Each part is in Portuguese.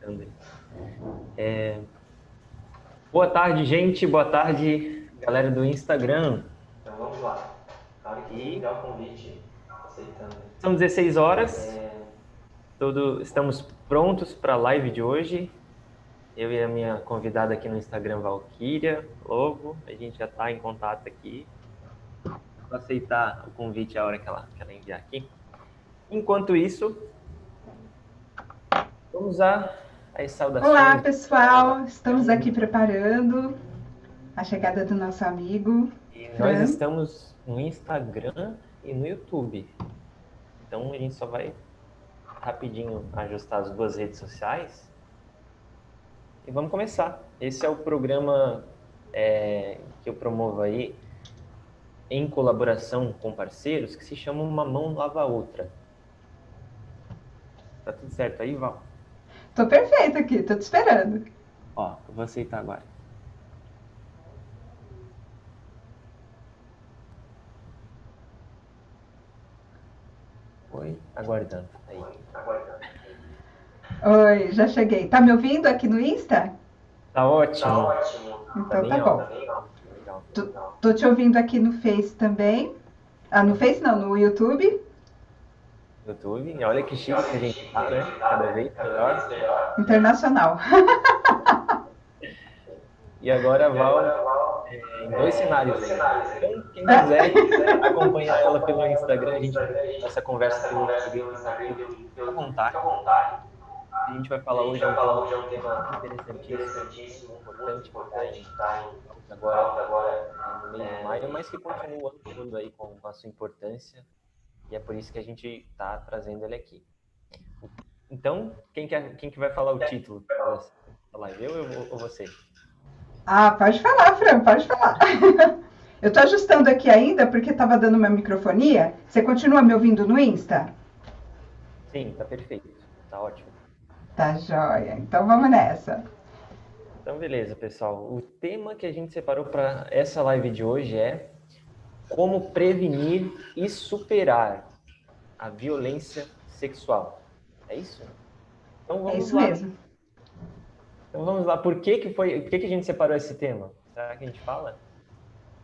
aceitando aí. Boa tarde, gente. Boa tarde, galera do Instagram. Então vamos lá. Claro que E enviar o convite, aceitando. são 16 horas. Estamos prontos para a live de hoje. Eu e a minha convidada aqui no Instagram, Valquíria Lobo. A gente já está em contato aqui. Vou aceitar o convite a hora que ela enviar aqui. Enquanto isso, vamos às saudações. Olá, pessoal. Estamos aqui preparando a chegada do nosso amigo. E nós estamos no Instagram e no YouTube. Então a gente só vai rapidinho ajustar as duas redes sociais e vamos começar. Esse é o programa que eu promovo aí em colaboração com parceiros, que se chama Uma Mão Lava a Outra. Tá tudo certo aí, Val? Tô perfeito aqui, tô te esperando. Ó, eu vou aceitar agora. Oi, aguardando. Aí. Oi, já cheguei. Tá me ouvindo aqui no Insta? Tá ótimo. Então tá bom. Legal. Tô te ouvindo aqui no Face também. Ah, no Face não, no YouTube. YouTube, e olha que chique que a gente tá, né? Cada vez melhor. Internacional. E agora a Val em 2 cenários aí. Então, quem quiser acompanhar ela pelo Instagram, a gente essa conversa pelo Instagram, fica à vontade. A gente vai falar hoje um tema interessantíssimo, importante, que está agora no mês de maio, mas que continua todo aí com a sua importância, e é por isso que a gente está trazendo ele aqui. Então, quem que vai falar o título da live? Eu ou você? Ah, pode falar, Fran, pode falar. Eu tô ajustando aqui ainda porque tava dando uma microfonia. Você continua me ouvindo no Insta? Sim, tá perfeito. Tá ótimo. Tá joia. Então vamos nessa. Então, beleza, pessoal. O tema que a gente separou para essa live de hoje é como prevenir e superar a violência sexual. É isso? Então vamos É isso lá. mesmo. Então vamos lá. Por que a gente separou esse tema? Será que a gente fala?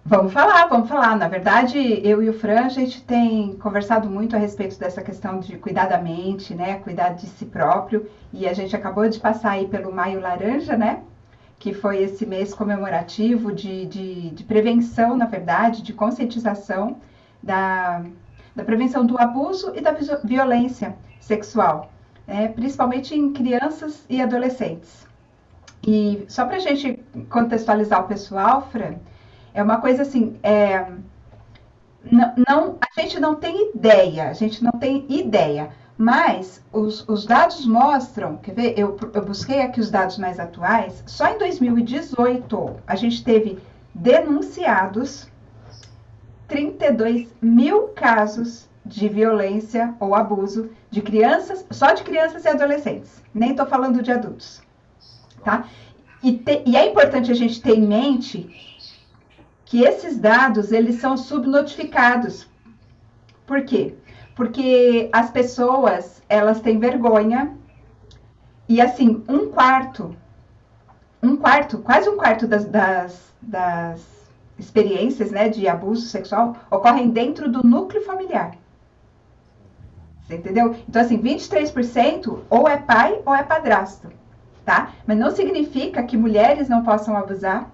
Vamos falar. Na verdade, eu e o Fran, a gente tem conversado muito a respeito dessa questão de cuidar da mente, né? Cuidar de si próprio. E a gente acabou de passar aí pelo Maio Laranja, né? Que foi esse mês comemorativo de prevenção, na verdade, de conscientização da prevenção do abuso e da violência sexual, né? Principalmente em crianças e adolescentes. E só para a gente contextualizar o pessoal, Fran, é uma coisa assim, a gente não tem ideia, mas os dados mostram, quer ver, eu busquei aqui os dados mais atuais, só em 2018 a gente teve denunciados 32 mil casos de violência ou abuso de crianças, só de crianças e adolescentes, nem estou falando de adultos, tá? E é importante a gente ter em mente que esses dados, eles são subnotificados. Por quê? Porque as pessoas, elas têm vergonha e, assim, quase um quarto das experiências, né, de abuso sexual ocorrem dentro do núcleo familiar. Você entendeu? Então, assim, 23% ou é pai ou é padrasto, tá? Mas não significa que mulheres não possam abusar,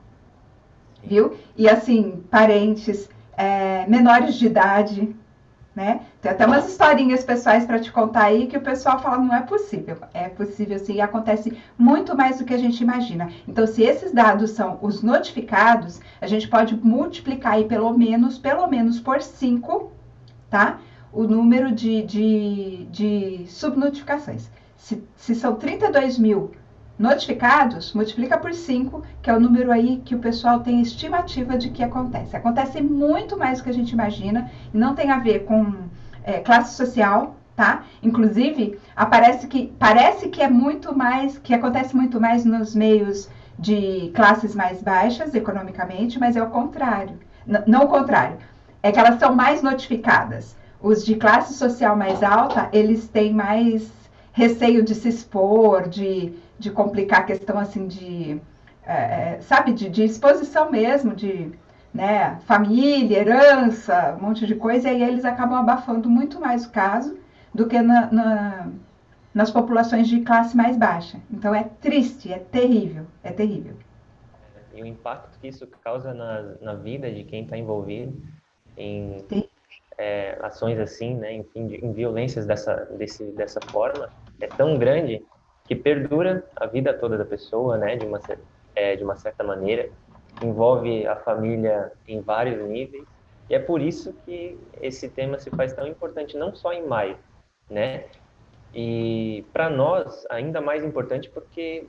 viu? E assim, parentes, menores de idade, né? Tem até umas historinhas pessoais para te contar aí que o pessoal fala, não é possível. É possível sim, e acontece muito mais do que a gente imagina. Então, se esses dados são os notificados, a gente pode multiplicar aí pelo menos por 5, tá? O número de subnotificações. Se são 32 mil notificados, multiplica por 5, que é o número aí que o pessoal tem estimativa de que acontece. Acontece muito mais do que a gente imagina, e não tem a ver com classe social, tá? Inclusive, parece que é muito mais, que acontece muito mais nos meios de classes mais baixas economicamente, mas é o contrário. Não o contrário, é que elas são mais notificadas. Os de classe social mais alta, eles têm mais receio de se expor, de complicar a questão assim sabe, de exposição mesmo, de né, família, herança, um monte de coisa, e aí eles acabam abafando muito mais o caso do que nas populações de classe mais baixa. Então é triste, é terrível, é terrível. E o impacto que isso causa na vida de quem está envolvido em ações assim, né, enfim, em violências dessa forma, é tão grande que perdura a vida toda da pessoa, né, de uma certa maneira, envolve a família em vários níveis, e é por isso que esse tema se faz tão importante, não só em maio, né, e para nós, ainda mais importante porque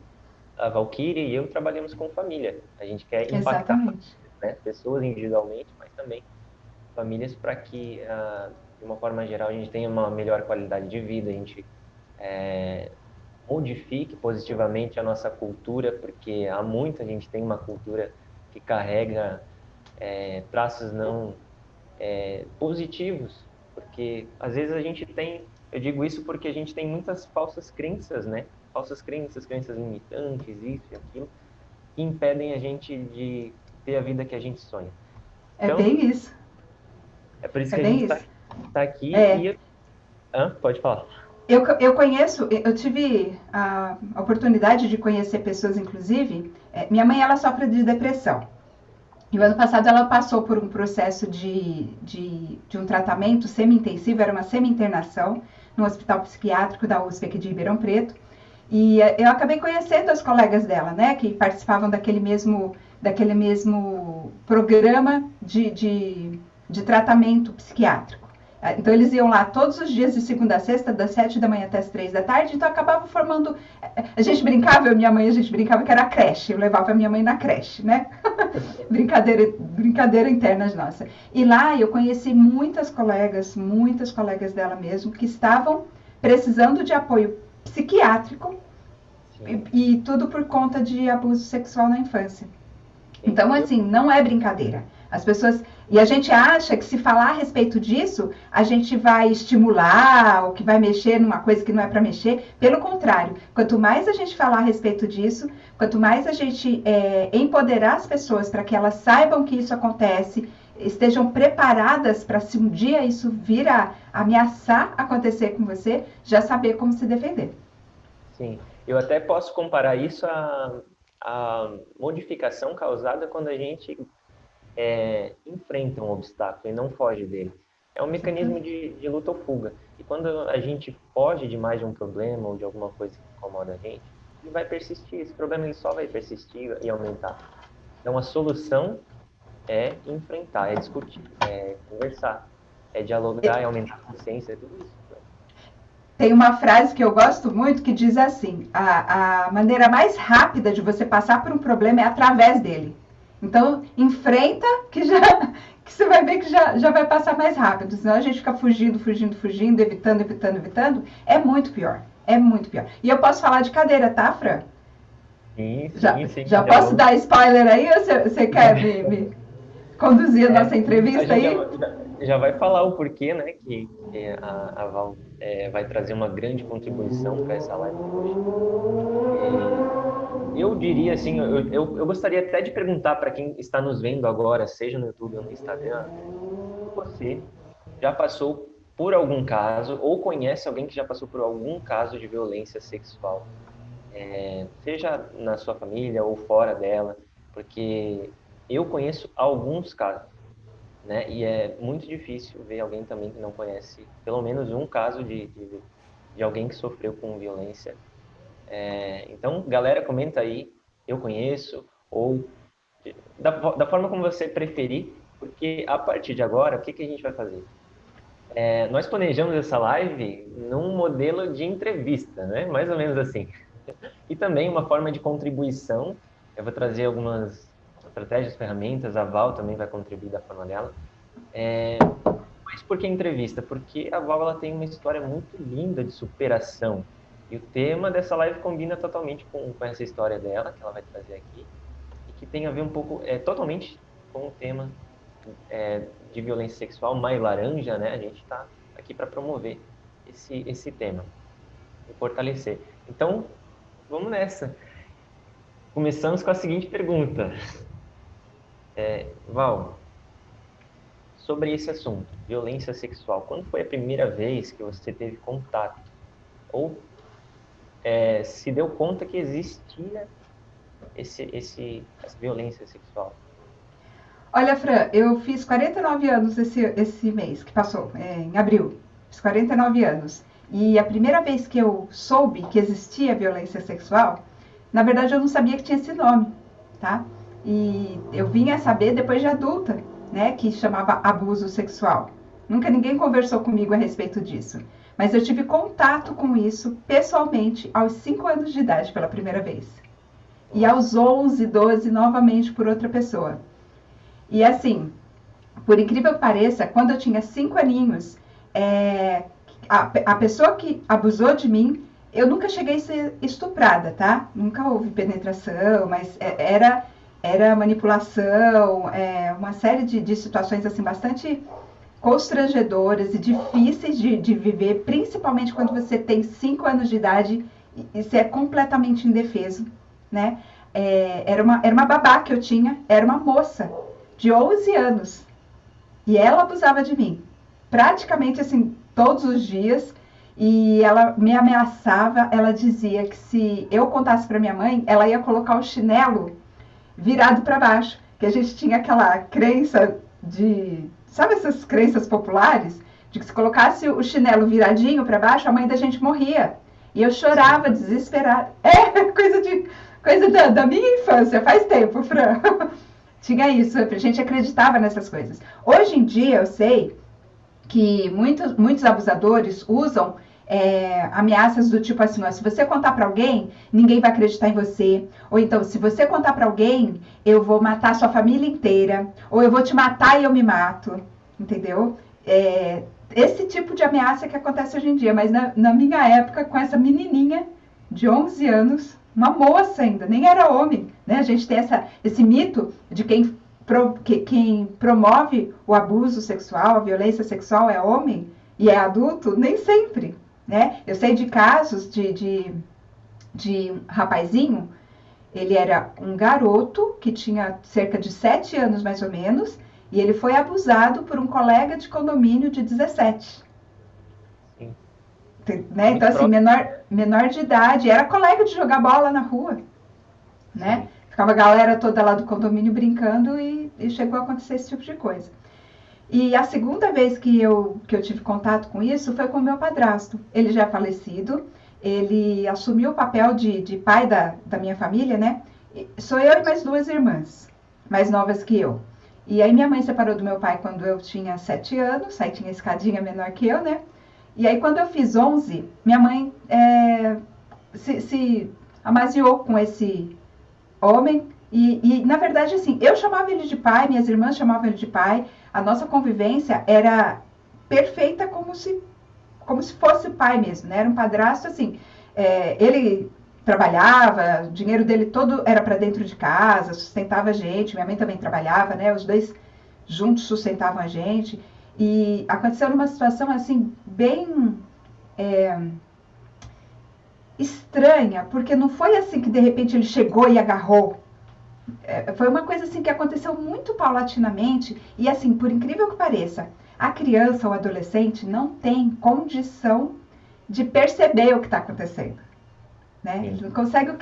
a Valkyrie e eu trabalhamos com família. A gente quer impactar, Exatamente. né, pessoas individualmente, mas também famílias para que, de uma forma geral, a gente tenha uma melhor qualidade de vida, a gente modifique positivamente a nossa cultura, porque há muita gente tem uma cultura que carrega traços não positivos, porque às vezes a gente tem, eu digo isso porque a gente tem muitas falsas crenças, né? Falsas crenças, crenças limitantes, isso e aquilo, que impedem a gente de ter a vida que a gente sonha. É Então, bem isso. é por isso É que a gente bem está isso. aqui É, e... Pode falar. eu conheço, eu tive a oportunidade de conhecer pessoas, inclusive, minha mãe ela sofre de depressão. E o ano passado ela passou por um processo de um tratamento semi-intensivo, era uma semi-internação no hospital psiquiátrico da USP aqui de Ribeirão Preto. E eu acabei conhecendo as colegas dela, né, que participavam daquele mesmo programa de tratamento psiquiátrico. Então eles iam lá todos os dias de segunda a sexta, das 7 da manhã até as 3 da tarde, então acabava formando. A gente brincava, eu e minha mãe, a gente brincava que era a creche, eu levava a minha mãe na creche, né? Brincadeira interna nossa. E lá eu conheci muitas colegas dela mesmo, que estavam precisando de apoio psiquiátrico e tudo por conta de abuso sexual na infância. Então, assim, não é brincadeira. As pessoas. E a gente acha que se falar a respeito disso, a gente vai estimular ou que vai mexer numa coisa que não é para mexer. Pelo contrário, quanto mais a gente falar a respeito disso, quanto mais a gente empoderar as pessoas para que elas saibam que isso acontece, estejam preparadas para se um dia isso vir a ameaçar acontecer com você, já saber como se defender. Sim, eu até posso comparar isso à modificação causada quando a gente enfrenta um obstáculo e não foge dele. É um mecanismo de luta ou fuga. E quando a gente foge de mais de um problema ou de alguma coisa que incomoda a gente, ele vai persistir. Esse problema ele só vai persistir e aumentar. Então, a solução é enfrentar, é discutir, é conversar, é dialogar, é aumentar a consciência, é tudo isso. Tem uma frase que eu gosto muito que diz assim: a maneira mais rápida de você passar por um problema é através dele. Então, enfrenta que você vai ver que já vai passar mais rápido. Senão a gente fica fugindo, evitando. É muito pior. É muito pior. E eu posso falar de cadeira, tá, Fran? Sim. Já posso dar spoiler aí ou você quer me conduzir a nossa entrevista aí? Já vai falar o porquê, né, que a Val vai trazer uma grande contribuição para essa live hoje. Eu diria assim, eu gostaria até de perguntar para quem está nos vendo agora, seja no YouTube ou no Instagram, se você já passou por algum caso ou conhece alguém que já passou por algum caso de violência sexual, seja na sua família ou fora dela, porque eu conheço alguns casos, né? E é muito difícil ver alguém também que não conhece pelo menos um caso de alguém que sofreu com violência. Então, galera, comenta aí, eu conheço, ou da forma como você preferir, porque a partir de agora, o que a gente vai fazer? Nós planejamos essa live num modelo de entrevista, né? Mais ou menos assim. E também uma forma de contribuição. Eu vou trazer algumas estratégias, ferramentas, a Val também vai contribuir da forma dela. Mas por que entrevista? Porque a Val ela tem uma história muito linda de superação. E o tema dessa live combina totalmente com essa história dela, que ela vai trazer aqui, e que tem a ver um pouco, totalmente com o tema de violência sexual, Maio Laranja, né? A gente está aqui para promover esse tema. e fortalecer. Então, vamos nessa. Começamos com a seguinte pergunta. Val, sobre esse assunto, violência sexual, quando foi a primeira vez que você teve contato? Ou se deu conta que existia essa violência sexual? Olha, Fran, eu fiz 49 anos esse mês que passou, em abril. Fiz 49 anos. E a primeira vez que eu soube que existia violência sexual, na verdade eu não sabia que tinha esse nome, tá? E eu vim a saber depois de adulta, né, que chamava abuso sexual. Nunca ninguém conversou comigo a respeito disso. Mas eu tive contato com isso pessoalmente aos 5 anos de idade pela primeira vez. E aos 11, 12, novamente por outra pessoa. E assim, por incrível que pareça, quando eu tinha 5 aninhos, a pessoa que abusou de mim, eu nunca cheguei a ser estuprada, tá? Nunca houve penetração, mas era manipulação, uma série de situações assim bastante constrangedoras e difíceis de viver, principalmente quando você tem 5 anos de idade e você é completamente indefeso, né? Era uma babá que eu tinha, era uma moça de 11 anos e ela abusava de mim, praticamente assim, todos os dias, e ela me ameaçava, ela dizia que se eu contasse para minha mãe, ela ia colocar o chinelo virado para baixo, que a gente tinha aquela crença sabe essas crenças populares? De que se colocasse o chinelo viradinho para baixo, a mãe da gente morria. E eu chorava, desesperada. Coisa da minha infância, faz tempo, Fran. Tinha isso, a gente acreditava nessas coisas. Hoje em dia eu sei que muitos abusadores usam ameaças do tipo assim, ó, se você contar para alguém, ninguém vai acreditar em você. Ou então, se você contar para alguém, eu vou matar sua família inteira. Ou eu vou te matar e eu me mato. Entendeu? Esse tipo de ameaça que acontece hoje em dia. Mas na minha época, com essa menininha de 11 anos, uma moça ainda, nem era homem, né? A gente tem esse mito de quem promove o abuso sexual, a violência sexual é homem e é adulto, nem sempre, né? Eu sei de casos de um rapazinho, ele era um garoto que tinha cerca de 7 anos mais ou menos, e ele foi abusado por um colega de condomínio de 17. Sim. Né? Então, assim, menor de idade, era colega de jogar bola na rua, né? Ficava a galera toda lá do condomínio brincando e chegou a acontecer esse tipo de coisa. E a segunda vez que eu tive contato com isso foi com o meu padrasto. Ele já é falecido, ele assumiu o papel de pai da minha família, né? Sou eu e mais 2 irmãs, mais novas que eu. E aí minha mãe separou do meu pai quando eu tinha 7 anos, aí tinha escadinha menor que eu, né? E aí quando eu fiz 11, minha mãe se amaziou com esse homem. E na verdade, assim, eu chamava ele de pai, minhas irmãs chamavam ele de pai. A nossa convivência era perfeita como se fosse pai mesmo, né? Era um padrasto, assim, ele trabalhava, o dinheiro dele todo era para dentro de casa, sustentava a gente, minha mãe também trabalhava, né? Os dois juntos sustentavam a gente. E aconteceu numa situação, assim, bem estranha, porque não foi assim que de repente ele chegou e agarrou. Foi uma coisa assim que aconteceu muito paulatinamente e assim, por incrível que pareça, a criança ou adolescente não tem condição de perceber o que está acontecendo, né? Ele não consegue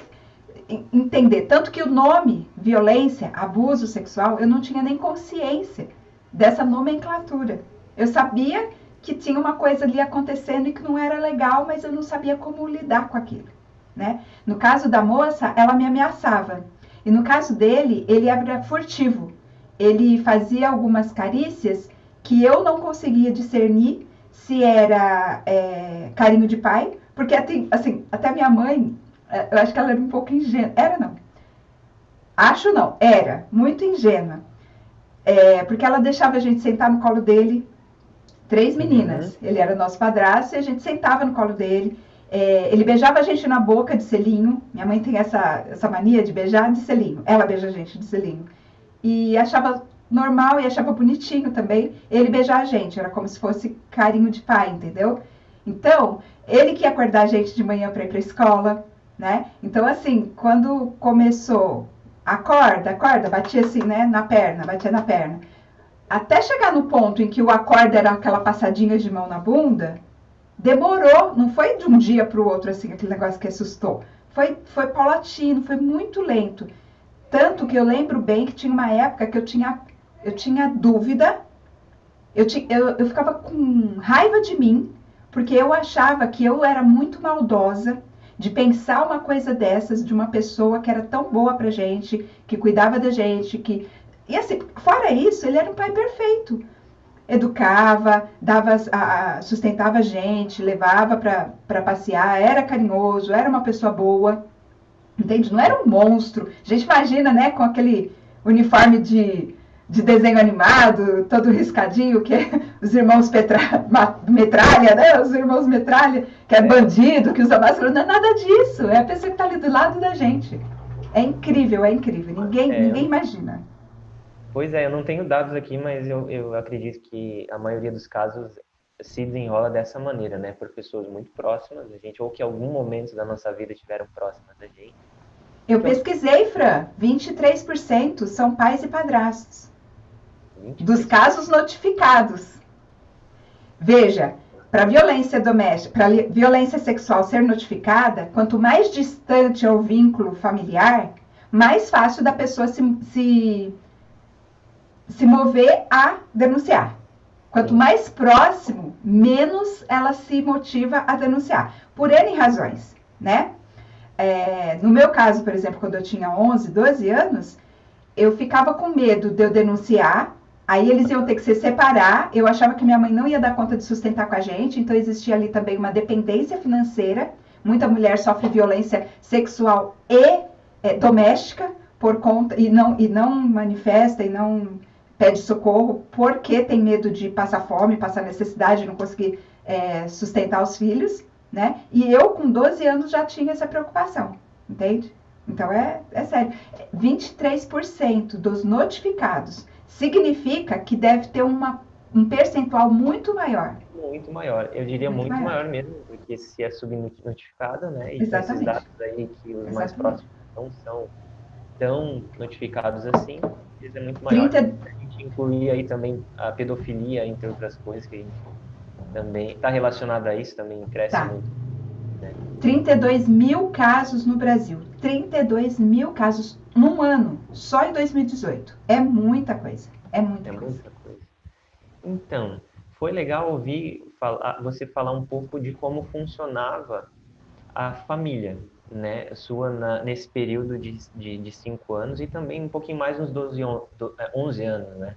entender, tanto que o nome violência, abuso sexual, eu não tinha nem consciência dessa nomenclatura. Eu sabia que tinha uma coisa ali acontecendo e que não era legal, mas eu não sabia como lidar com aquilo, né? No caso da moça, ela me ameaçava. E no caso dele, ele era furtivo. Ele fazia algumas carícias que eu não conseguia discernir se era carinho de pai, porque assim, até minha mãe, eu acho que ela era um pouco ingênua. Era não. Acho não, era muito ingênua. Porque ela deixava a gente sentar no colo dele, 3 meninas. Uhum. Ele era nosso padrasto e a gente sentava no colo dele. Ele beijava a gente na boca de selinho. Minha mãe tem essa mania de beijar de selinho. Ela beija a gente de selinho. E achava normal e achava bonitinho também ele beijar a gente. Era como se fosse carinho de pai, entendeu? Então, Ele que ia acordar a gente de manhã para ir para a escola, né? Então, assim, quando começou, acorda, acorda, batia assim, né, na perna, batia na perna. Até chegar no ponto em que o acorda era aquela passadinha de mão na bunda, demorou, não foi de um dia para o outro, assim, aquele negócio que assustou. Foi paulatino, foi muito lento. Tanto que eu lembro bem que tinha uma época que eu tinha dúvida, eu ficava com raiva de mim, porque eu achava que eu era muito maldosa de pensar uma coisa dessas de uma pessoa que era tão boa pra gente, que cuidava da gente, que... E assim, fora isso, ele era um pai perfeito. Educava, sustentava a gente, levava para passear, era carinhoso, era uma pessoa boa, entende? Não era um monstro. A gente imagina, né, com aquele uniforme de desenho animado, todo riscadinho, que é os irmãos Metralha, né? Os irmãos Metralha, que é bandido, que usa máscara. Não é nada disso. É a pessoa que está ali do lado da gente. É incrível, é incrível. Ninguém imagina. Pois é, eu não tenho dados aqui, mas eu acredito que a maioria dos casos se desenrola dessa maneira, né? Por pessoas muito próximas da gente, ou que em algum momento da nossa vida estiveram próximas da gente. Eu pesquisei, Fran, 23% são pais e padrastos. 23%. Dos casos notificados. Veja, para violência doméstica, para violência sexual ser notificada, quanto mais distante é o vínculo familiar, mais fácil da pessoa se mover a denunciar. Quanto mais próximo, menos ela se motiva a denunciar. Por N razões, né? No meu caso, por exemplo, quando eu tinha 11, 12 anos, eu ficava com medo de eu denunciar, aí eles iam ter que se separar, eu achava que minha mãe não ia dar conta de sustentar com a gente, então existia ali também uma dependência financeira, muita mulher sofre violência sexual e doméstica, por conta, e não manifesta, e não pede socorro, porque tem medo de passar fome, passar necessidade, não conseguir sustentar os filhos, né? E eu, com 12 anos, já tinha essa preocupação, entende? Então, é sério. 23% dos notificados significa que deve ter um percentual muito maior. Muito maior. Eu diria muito maior mesmo, porque se é subnotificado, né? E Exatamente. esses dados aí que os mais próximos não são tão notificados assim, é muito maior. A gente incluir aí também a pedofilia, entre outras coisas, que a gente também está relacionado a isso, também cresce muito. Né? 32 mil casos no Brasil. 32 mil casos num ano, só em 2018. É muita coisa. É muita coisa. Então, foi legal ouvir você falar um pouco de como funcionava a família, né, sua nesse período de 5 anos e também um pouquinho mais nos 11 anos, né?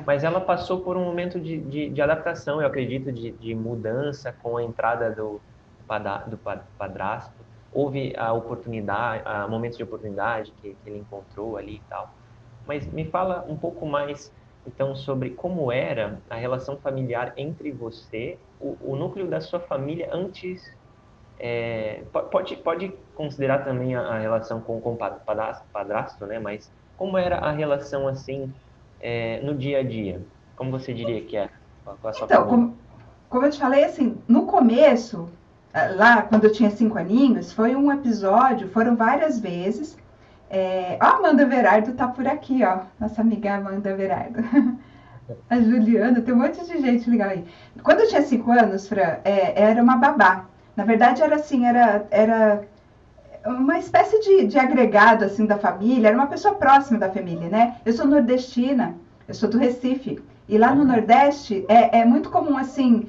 Mas ela passou por um momento de adaptação, eu acredito, de mudança com a entrada do padrasto. Houve momentos de oportunidade que ele encontrou ali e tal. Mas me fala um pouco mais, então, sobre como era a relação familiar entre você, o núcleo da sua família antes... Pode considerar também a relação com o padrasto, né? Mas como era a relação assim no dia a dia? Como você diria que é com a sua família? Como eu te falei, assim, no começo, lá quando eu tinha 5 aninhos, foi um episódio, foram várias vezes. A Amanda Verardo tá por aqui, ó, nossa amiga Amanda Verardo. A Juliana, tem um monte de gente legal aí. Quando eu tinha 5 anos, Fran, era uma babá. Na verdade, era assim, era uma espécie de agregado, assim, da família, era uma pessoa próxima da família, né? Eu sou nordestina, eu sou do Recife, e lá no Nordeste é muito comum, assim,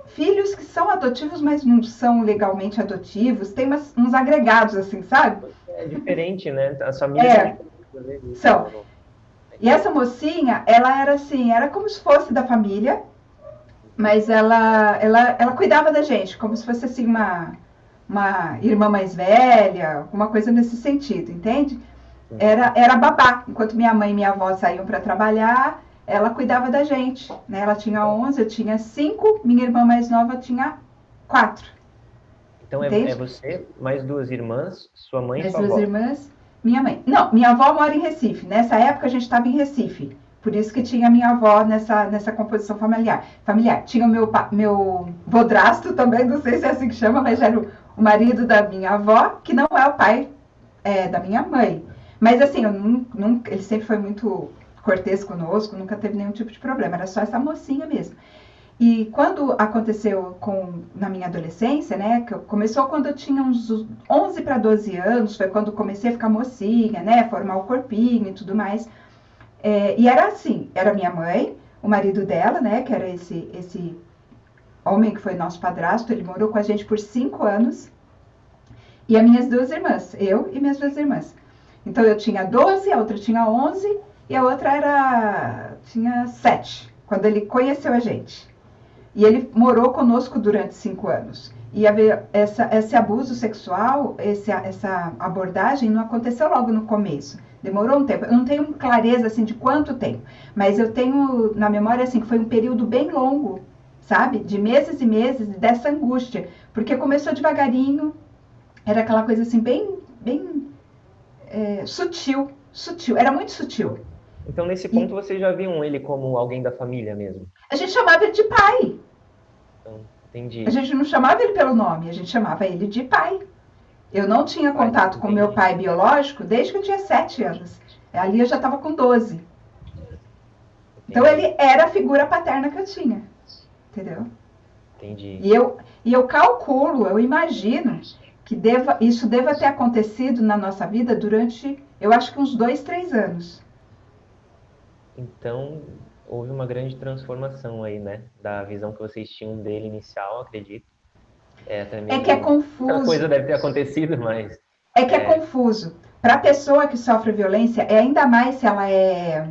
filhos que são adotivos, mas não são legalmente adotivos, tem uns agregados, assim, sabe? É diferente, né? As famílias são. E essa mocinha, ela era assim, era como se fosse da família, mas ela cuidava da gente, como se fosse assim uma irmã mais velha, alguma coisa nesse sentido, entende? Era babá. Enquanto minha mãe e minha avó saíam para trabalhar, ela cuidava da gente, né? Ela tinha 11, eu tinha 5, minha irmã mais nova tinha 4. Então é você, mais 2 irmãs, sua mãe e sua avó? Mais 2 irmãs, minha mãe. Não, minha avó mora em Recife. Nessa época a gente estava em Recife. Por isso que tinha a minha avó nessa composição familiar. Tinha o meu vodrasto também, não sei se é assim que chama, mas era o marido da minha avó, que não é o pai da minha mãe. Mas assim, ele sempre foi muito cortês conosco, nunca teve nenhum tipo de problema, era só essa mocinha mesmo. E quando aconteceu na minha adolescência, né, que começou quando eu tinha uns 11 para 12 anos, foi quando comecei a ficar mocinha, né, formar o corpinho e tudo mais. E era assim, era minha mãe, o marido dela, né, que era esse homem que foi nosso padrasto, ele morou com a gente por 5 anos, e as minhas 2 irmãs, eu e minhas 2 irmãs. Então eu tinha 12, a outra tinha 11, e a outra tinha 7, quando ele conheceu a gente. E ele morou conosco durante 5 anos. E esse abuso sexual, essa abordagem não aconteceu logo no começo. Demorou um tempo. Eu não tenho clareza assim de quanto tempo, mas eu tenho na memória assim que foi um período bem longo, sabe? De meses e meses dessa angústia, porque começou devagarinho, era aquela coisa assim bem sutil, era muito sutil. Então, nesse ponto, vocês já viam ele como alguém da família mesmo? A gente chamava ele de pai. Então, entendi. A gente não chamava ele pelo nome, a gente chamava ele de pai. Eu não tinha contato com meu pai biológico desde que eu tinha 7 anos. Ali eu já estava com 12. Então ele era a figura paterna que eu tinha. Entendeu? Entendi. E eu calculo, eu imagino que isso deva ter acontecido na nossa vida durante, eu acho que uns 2, 3 anos. Então, houve uma grande transformação aí, né? Da visão que vocês tinham dele inicial, acredito. Até mesmo... É que é confuso. Outra coisa deve ter acontecido, mas... É que é confuso. Para a pessoa que sofre violência, ainda mais se ela é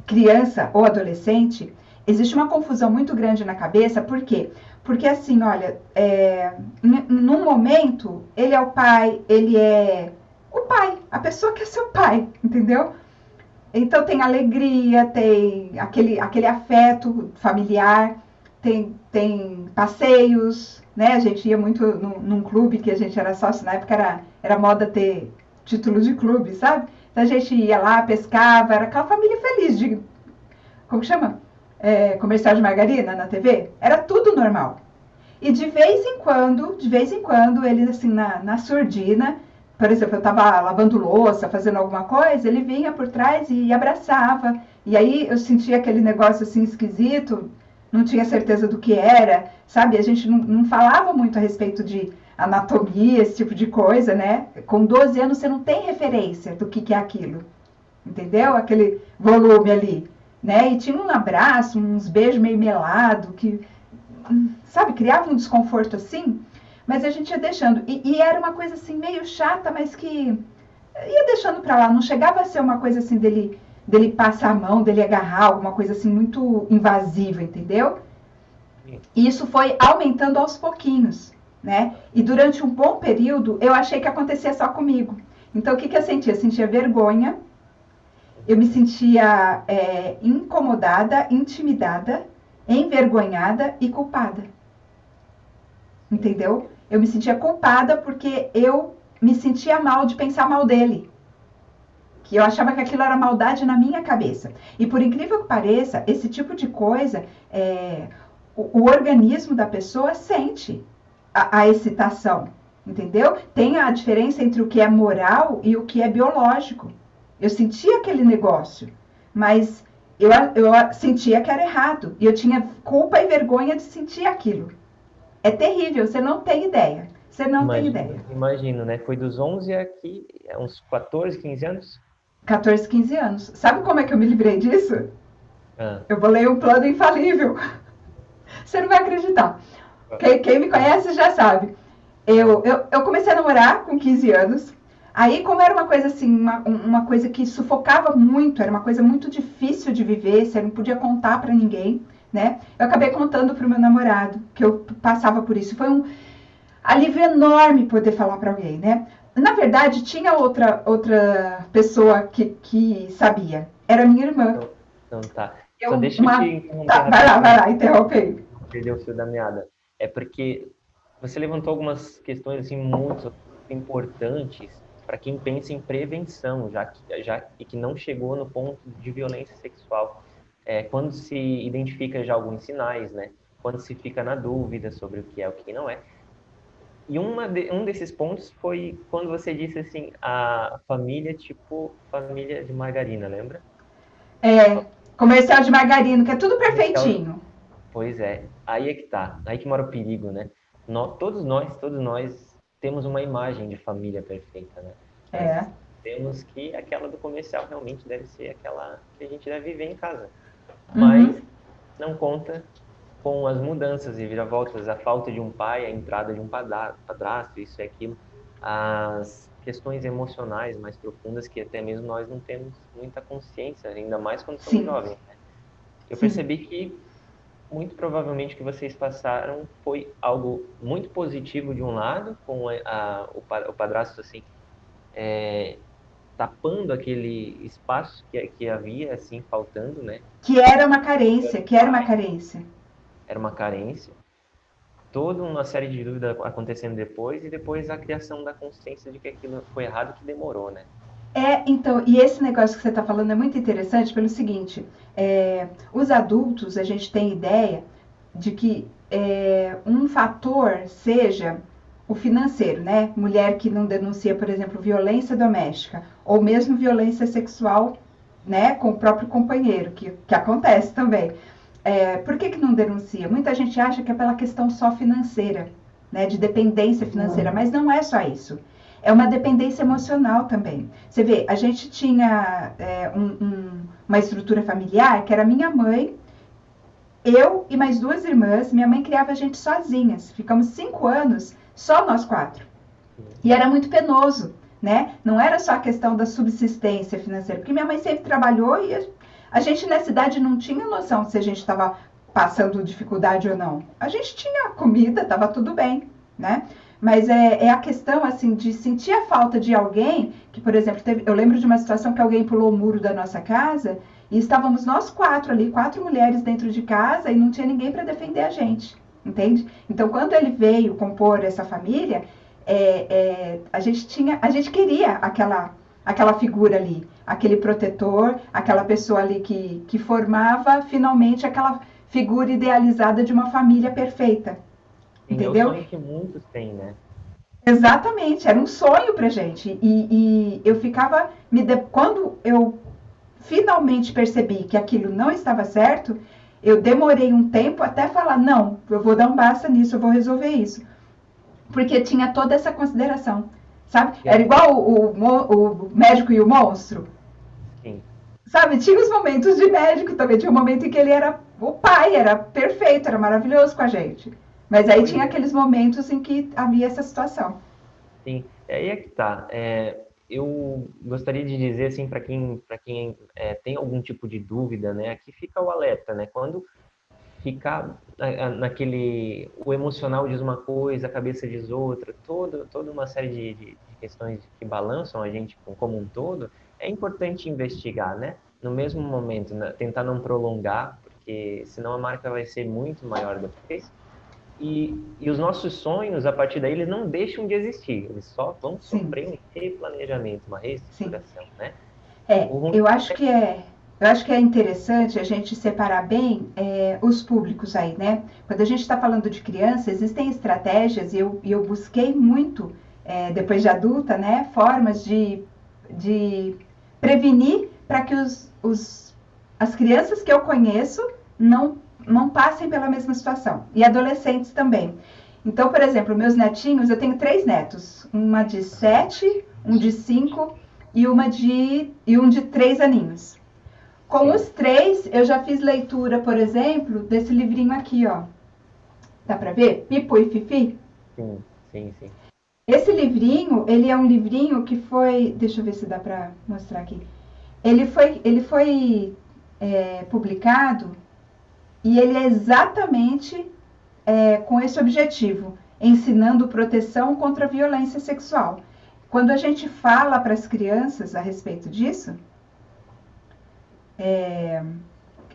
criança ou adolescente, existe uma confusão muito grande na cabeça. Por quê? Porque assim, olha, num momento, ele é o pai, ele é o pai, a pessoa que é seu pai, entendeu? Então tem alegria, tem aquele afeto familiar, tem passeios, né? A gente ia muito num clube que a gente era sócio, na época era moda ter título de clube, sabe? Então a gente ia lá, pescava, era aquela família feliz, como que chama? Comercial de margarina na TV, era tudo normal. E de vez em quando, ele assim, na surdina, por exemplo, eu estava lavando louça, fazendo alguma coisa, ele vinha por trás e abraçava. E aí eu sentia aquele negócio assim esquisito, não tinha certeza do que era, sabe? A gente não falava muito a respeito de anatomia, esse tipo de coisa, né? Com 12 anos você não tem referência do que é aquilo, entendeu? Aquele volume ali, né? E tinha um abraço, uns beijos meio melado, que, sabe, criava um desconforto assim, mas a gente ia deixando. E era uma coisa assim meio chata, mas que ia deixando pra lá, não chegava a ser uma coisa assim dele passar a mão, dele agarrar, alguma coisa assim muito invasiva, entendeu? E isso foi aumentando aos pouquinhos, né? E durante um bom período, eu achei que acontecia só comigo. Então, o que eu sentia? Eu sentia vergonha, eu me sentia incomodada, intimidada, envergonhada e culpada. Entendeu? Eu me sentia culpada porque eu me sentia mal de pensar mal dele. Que eu achava que aquilo era maldade na minha cabeça. E por incrível que pareça, esse tipo de coisa, o organismo da pessoa sente a excitação, entendeu? Tem a diferença entre o que é moral e o que é biológico. Eu sentia aquele negócio, mas eu sentia que era errado. E eu tinha culpa e vergonha de sentir aquilo. É terrível, você não tem ideia. Você não tem ideia. Imagino, né? Foi dos 11 aqui, uns 14, 15 anos? 14, 15 anos. Sabe como é que eu me livrei disso? Eu bolei um plano infalível. Você não vai acreditar. Quem me conhece já sabe. Eu comecei a namorar com 15 anos. Aí, como era uma coisa assim, uma coisa que sufocava muito, era uma coisa muito difícil de viver, você não podia contar pra ninguém, né? Eu acabei contando pro meu namorado que eu passava por isso. Foi um alívio enorme poder falar pra alguém, né? Na verdade, tinha outra pessoa que sabia. Era minha irmã. Então tá. Só deixa eu te interromper. Vai lá, interrompe aí. Perdeu o fio da meada. É porque você levantou algumas questões assim, muito importantes para quem pensa em prevenção, e que não chegou no ponto de violência sexual. Quando se identifica já alguns sinais, né? Quando se fica na dúvida sobre o que é o que não é. E um desses pontos foi quando você disse assim, a família tipo família de margarina, lembra? Comercial de margarina, que é tudo Comercial. perfeitinho. Pois é, aí é que tá, aí que mora o perigo, né? Todos nós temos uma imagem de família perfeita, né? Mas temos que aquela do comercial realmente deve ser aquela que a gente deve viver em casa. Mas não conta com as mudanças e viravoltas, a falta de um pai, a entrada de um padrasto, isso e aquilo, as questões emocionais mais profundas que até mesmo nós não temos muita consciência, ainda mais quando somos Sim. jovens, né? Eu Sim. percebi que muito provavelmente o que vocês passaram foi algo muito positivo de um lado, com o padrasto assim, tapando aquele espaço que havia assim faltando, né? Que era uma carência. Era uma carência. Toda uma série de dúvidas acontecendo depois, e depois a criação da consciência de que aquilo foi errado, que demorou, né? Então, e esse negócio que você está falando é muito interessante pelo seguinte, os adultos, a gente tem ideia de que um fator seja o financeiro, né? Mulher que não denuncia, por exemplo, violência doméstica, ou mesmo violência sexual, né, com o próprio companheiro, que acontece também. Por que não denuncia? Muita gente acha que é pela questão só financeira, né, de dependência financeira, mas não é só isso. É uma dependência emocional também. Você vê, a gente tinha uma estrutura familiar que era minha mãe, eu e mais 2 irmãs. Minha mãe criava a gente sozinhas. Ficamos 5 anos, só nós 4. E era muito penoso, né? Não era só a questão da subsistência financeira, porque minha mãe sempre trabalhou e a gente nessa idade não tinha noção se a gente estava passando dificuldade ou não. A gente tinha comida, estava tudo bem, né? Mas é a questão, assim, de sentir a falta de alguém, que, por exemplo, eu lembro de uma situação que alguém pulou o muro da nossa casa e estávamos nós 4 ali, 4 mulheres dentro de casa e não tinha ninguém para defender a gente, entende? Então, quando ele veio compor essa família, a gente queria aquela figura ali, aquele protetor, aquela pessoa ali que formava finalmente aquela figura idealizada de uma família perfeita. Entendeu? É o sonho que muitos têm, né? Exatamente, era um sonho pra gente. E eu ficava. Quando eu finalmente percebi que aquilo não estava certo, eu demorei um tempo até falar: não, eu vou dar um basta nisso, eu vou resolver isso. Porque tinha toda essa consideração, sabe? Era igual o médico e o monstro. Sim. Sabe, tinha os momentos de médico também, tinha um momento em que ele era o pai, era perfeito, era maravilhoso com a gente. Mas aí tinha aqueles momentos em que havia essa situação. Sim, aí é que tá. Eu gostaria de dizer assim para quem tem algum tipo de dúvida, né? Aqui fica o alerta, né? Quando ficar o emocional diz uma coisa, a cabeça diz outra, toda uma série de questões que balançam a gente como um todo, é importante investigar, né? No mesmo momento, né? Tentar não prolongar, porque senão a marca vai ser muito maior depois. E os nossos sonhos, a partir daí, eles não deixam de existir. Eles só vão sofrer um replanejamento, uma reestruturação, né? Eu acho que é interessante a gente separar bem os públicos aí, né? Quando a gente está falando de criança, existem estratégias, e eu busquei muito, depois de adulta, né? Formas de prevenir para que as crianças que eu conheço não passem pela mesma situação. E adolescentes também. Então, por exemplo, meus netinhos, eu tenho 3 netos. Uma de 7, um de 5 e um de 3 aninhos. Com os 3, eu já fiz leitura, por exemplo, desse livrinho aqui, ó. Dá pra ver? Pipo e Fifi? Sim. Esse livrinho, ele é um livrinho que foi... Deixa eu ver se dá pra mostrar aqui. Ele foi publicado... E ele é exatamente com esse objetivo, ensinando proteção contra a violência sexual. Quando a gente fala para as crianças a respeito disso,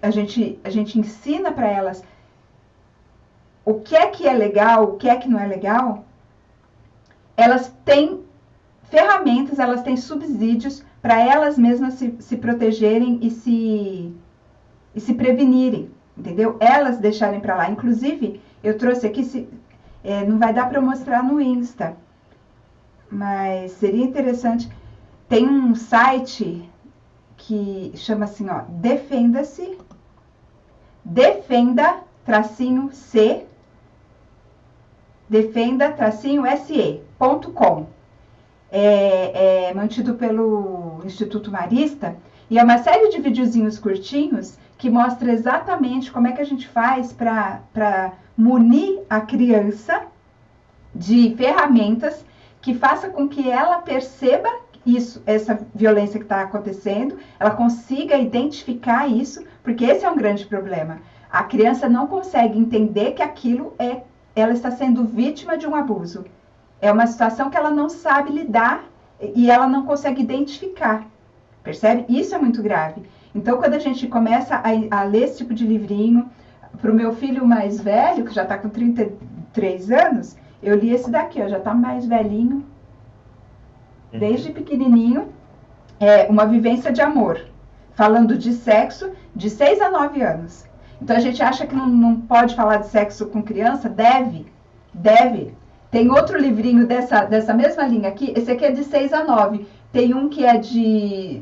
a gente ensina para elas o que é legal, o que é que não é legal, elas têm ferramentas, elas têm subsídios para elas mesmas se protegerem e se prevenirem, entendeu? Elas deixarem para lá. Inclusive, eu trouxe aqui, não vai dar para mostrar no Insta, mas seria interessante. Tem um site que chama assim, ó, Defenda-se, defenda-se, defenda-se.com. É mantido pelo Instituto Marista, e é uma série de videozinhos curtinhos que mostra exatamente como é que a gente faz para munir a criança de ferramentas que faça com que ela perceba essa violência que está acontecendo, ela consiga identificar isso, porque esse é um grande problema. A criança não consegue entender que aquilo ela está sendo vítima de um abuso. É uma situação que ela não sabe lidar e ela não consegue identificar. Percebe? Isso é muito grave. Então, quando a gente começa a ler esse tipo de livrinho, para o meu filho mais velho, que já está com 33 anos, eu li esse daqui, ó, já está mais velhinho, desde pequenininho, Uma Vivência de Amor, falando de sexo de 6 a 9 anos. Então, a gente acha que não pode falar de sexo com criança? Deve. Tem outro livrinho dessa mesma linha aqui, esse aqui é de 6 a 9. Tem um que é de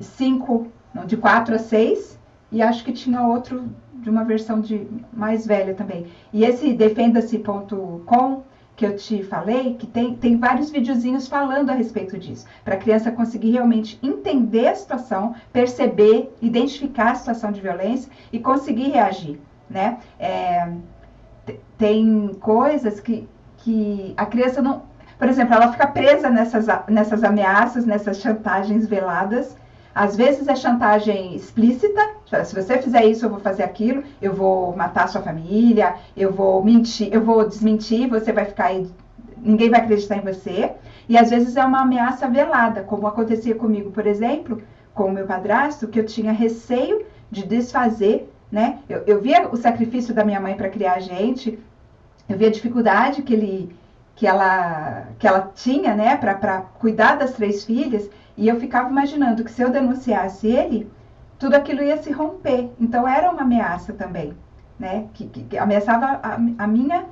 4 a 6, e acho que tinha outro de uma versão mais velha também. E esse defenda-se.com, que eu te falei, que tem vários videozinhos falando a respeito disso, para a criança conseguir realmente entender a situação, perceber, identificar a situação de violência e conseguir reagir, né? Tem coisas que a criança não... Por exemplo, ela fica presa nessas ameaças, nessas chantagens veladas. Às vezes é chantagem explícita. Se você fizer isso, eu vou fazer aquilo. Eu vou matar sua família. Eu vou mentir, eu vou desmentir. Você vai ficar aí... Ninguém vai acreditar em você. E às vezes é uma ameaça velada, como acontecia comigo, por exemplo, com o meu padrasto, que eu tinha receio de desfazer, né? Eu via o sacrifício da minha mãe para criar a gente. Eu vi a dificuldade que ela tinha, né, para cuidar das 3 filhas, e eu ficava imaginando que se eu denunciasse ele, tudo aquilo ia se romper. Então era uma ameaça também, né, que ameaçava a minha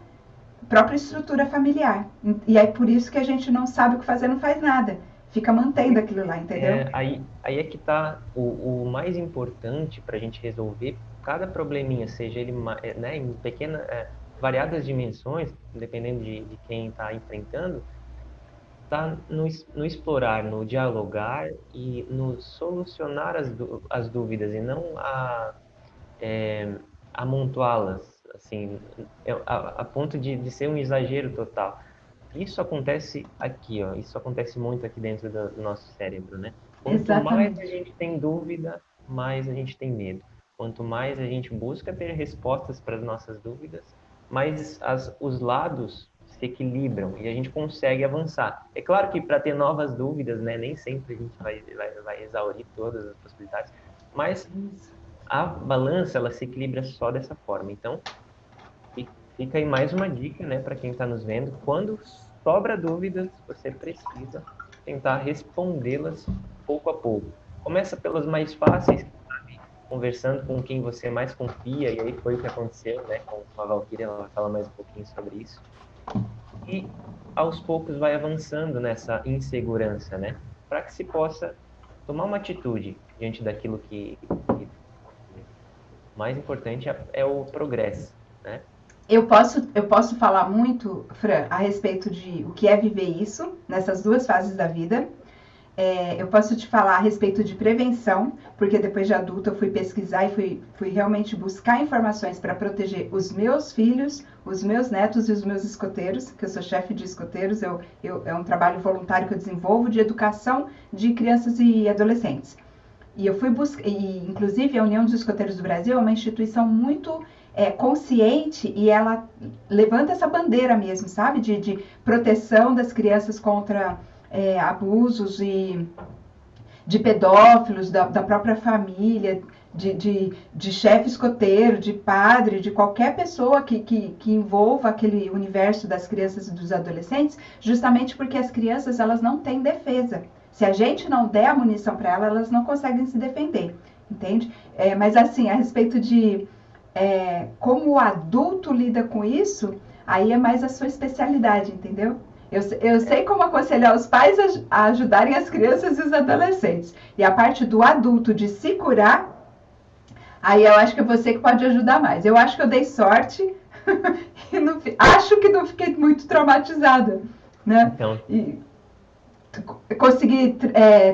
própria estrutura familiar. E é por isso que a gente não sabe o que fazer, não faz nada, fica mantendo aquilo lá, entendeu? Aí é que está o mais importante para a gente resolver cada probleminha, seja ele, né, em pequena... variadas dimensões, dependendo de quem está enfrentando, está no explorar, no dialogar e no solucionar as dúvidas, e não amontoá-las, assim, a ponto de ser um exagero total. Isso acontece aqui, ó, isso acontece muito aqui dentro do nosso cérebro, né? Quanto Exatamente. mais a gente tem dúvida, mais a gente tem medo. Quanto mais a gente busca ter respostas para as nossas dúvidas, mas os lados se equilibram e a gente consegue avançar. É claro que para ter novas dúvidas, né, nem sempre a gente vai exaurir todas as possibilidades, mas a balança ela se equilibra só dessa forma. Então, fica aí mais uma dica, né, para quem está nos vendo. Quando sobra dúvidas, você precisa tentar respondê-las pouco a pouco. Começa pelas mais fáceis, conversando com quem você mais confia, e aí foi o que aconteceu, né, com a Valquíria, ela vai falar mais um pouquinho sobre isso. E aos poucos vai avançando nessa insegurança, né, para que se possa tomar uma atitude diante daquilo que mais importante é o progresso, né? Eu posso falar muito, Fran, a respeito de o que é viver isso, nessas 2 fases da vida. Eu posso te falar a respeito de prevenção, porque depois de adulta eu fui pesquisar e fui realmente buscar informações para proteger os meus filhos, os meus netos e os meus escoteiros, que eu sou chefe de escoteiros. É um trabalho voluntário que eu desenvolvo de educação de crianças e adolescentes. E eu fui buscar, e inclusive a União dos Escoteiros do Brasil é uma instituição muito consciente, e ela levanta essa bandeira mesmo, sabe, de proteção das crianças contra abusos e de pedófilos, da própria família, de chefe escoteiro, de padre, de qualquer pessoa que envolva aquele universo das crianças e dos adolescentes, justamente porque as crianças elas não têm defesa. Se a gente não der a munição para elas, elas não conseguem se defender, entende? Mas assim, a respeito de como o adulto lida com isso, aí é mais a sua especialidade, entendeu? Eu sei como aconselhar os pais a ajudarem as crianças e os adolescentes. E a parte do adulto de se curar, aí eu acho que é você que pode ajudar mais. Eu acho que eu dei sorte e acho que não fiquei muito traumatizada, né? Então, E consegui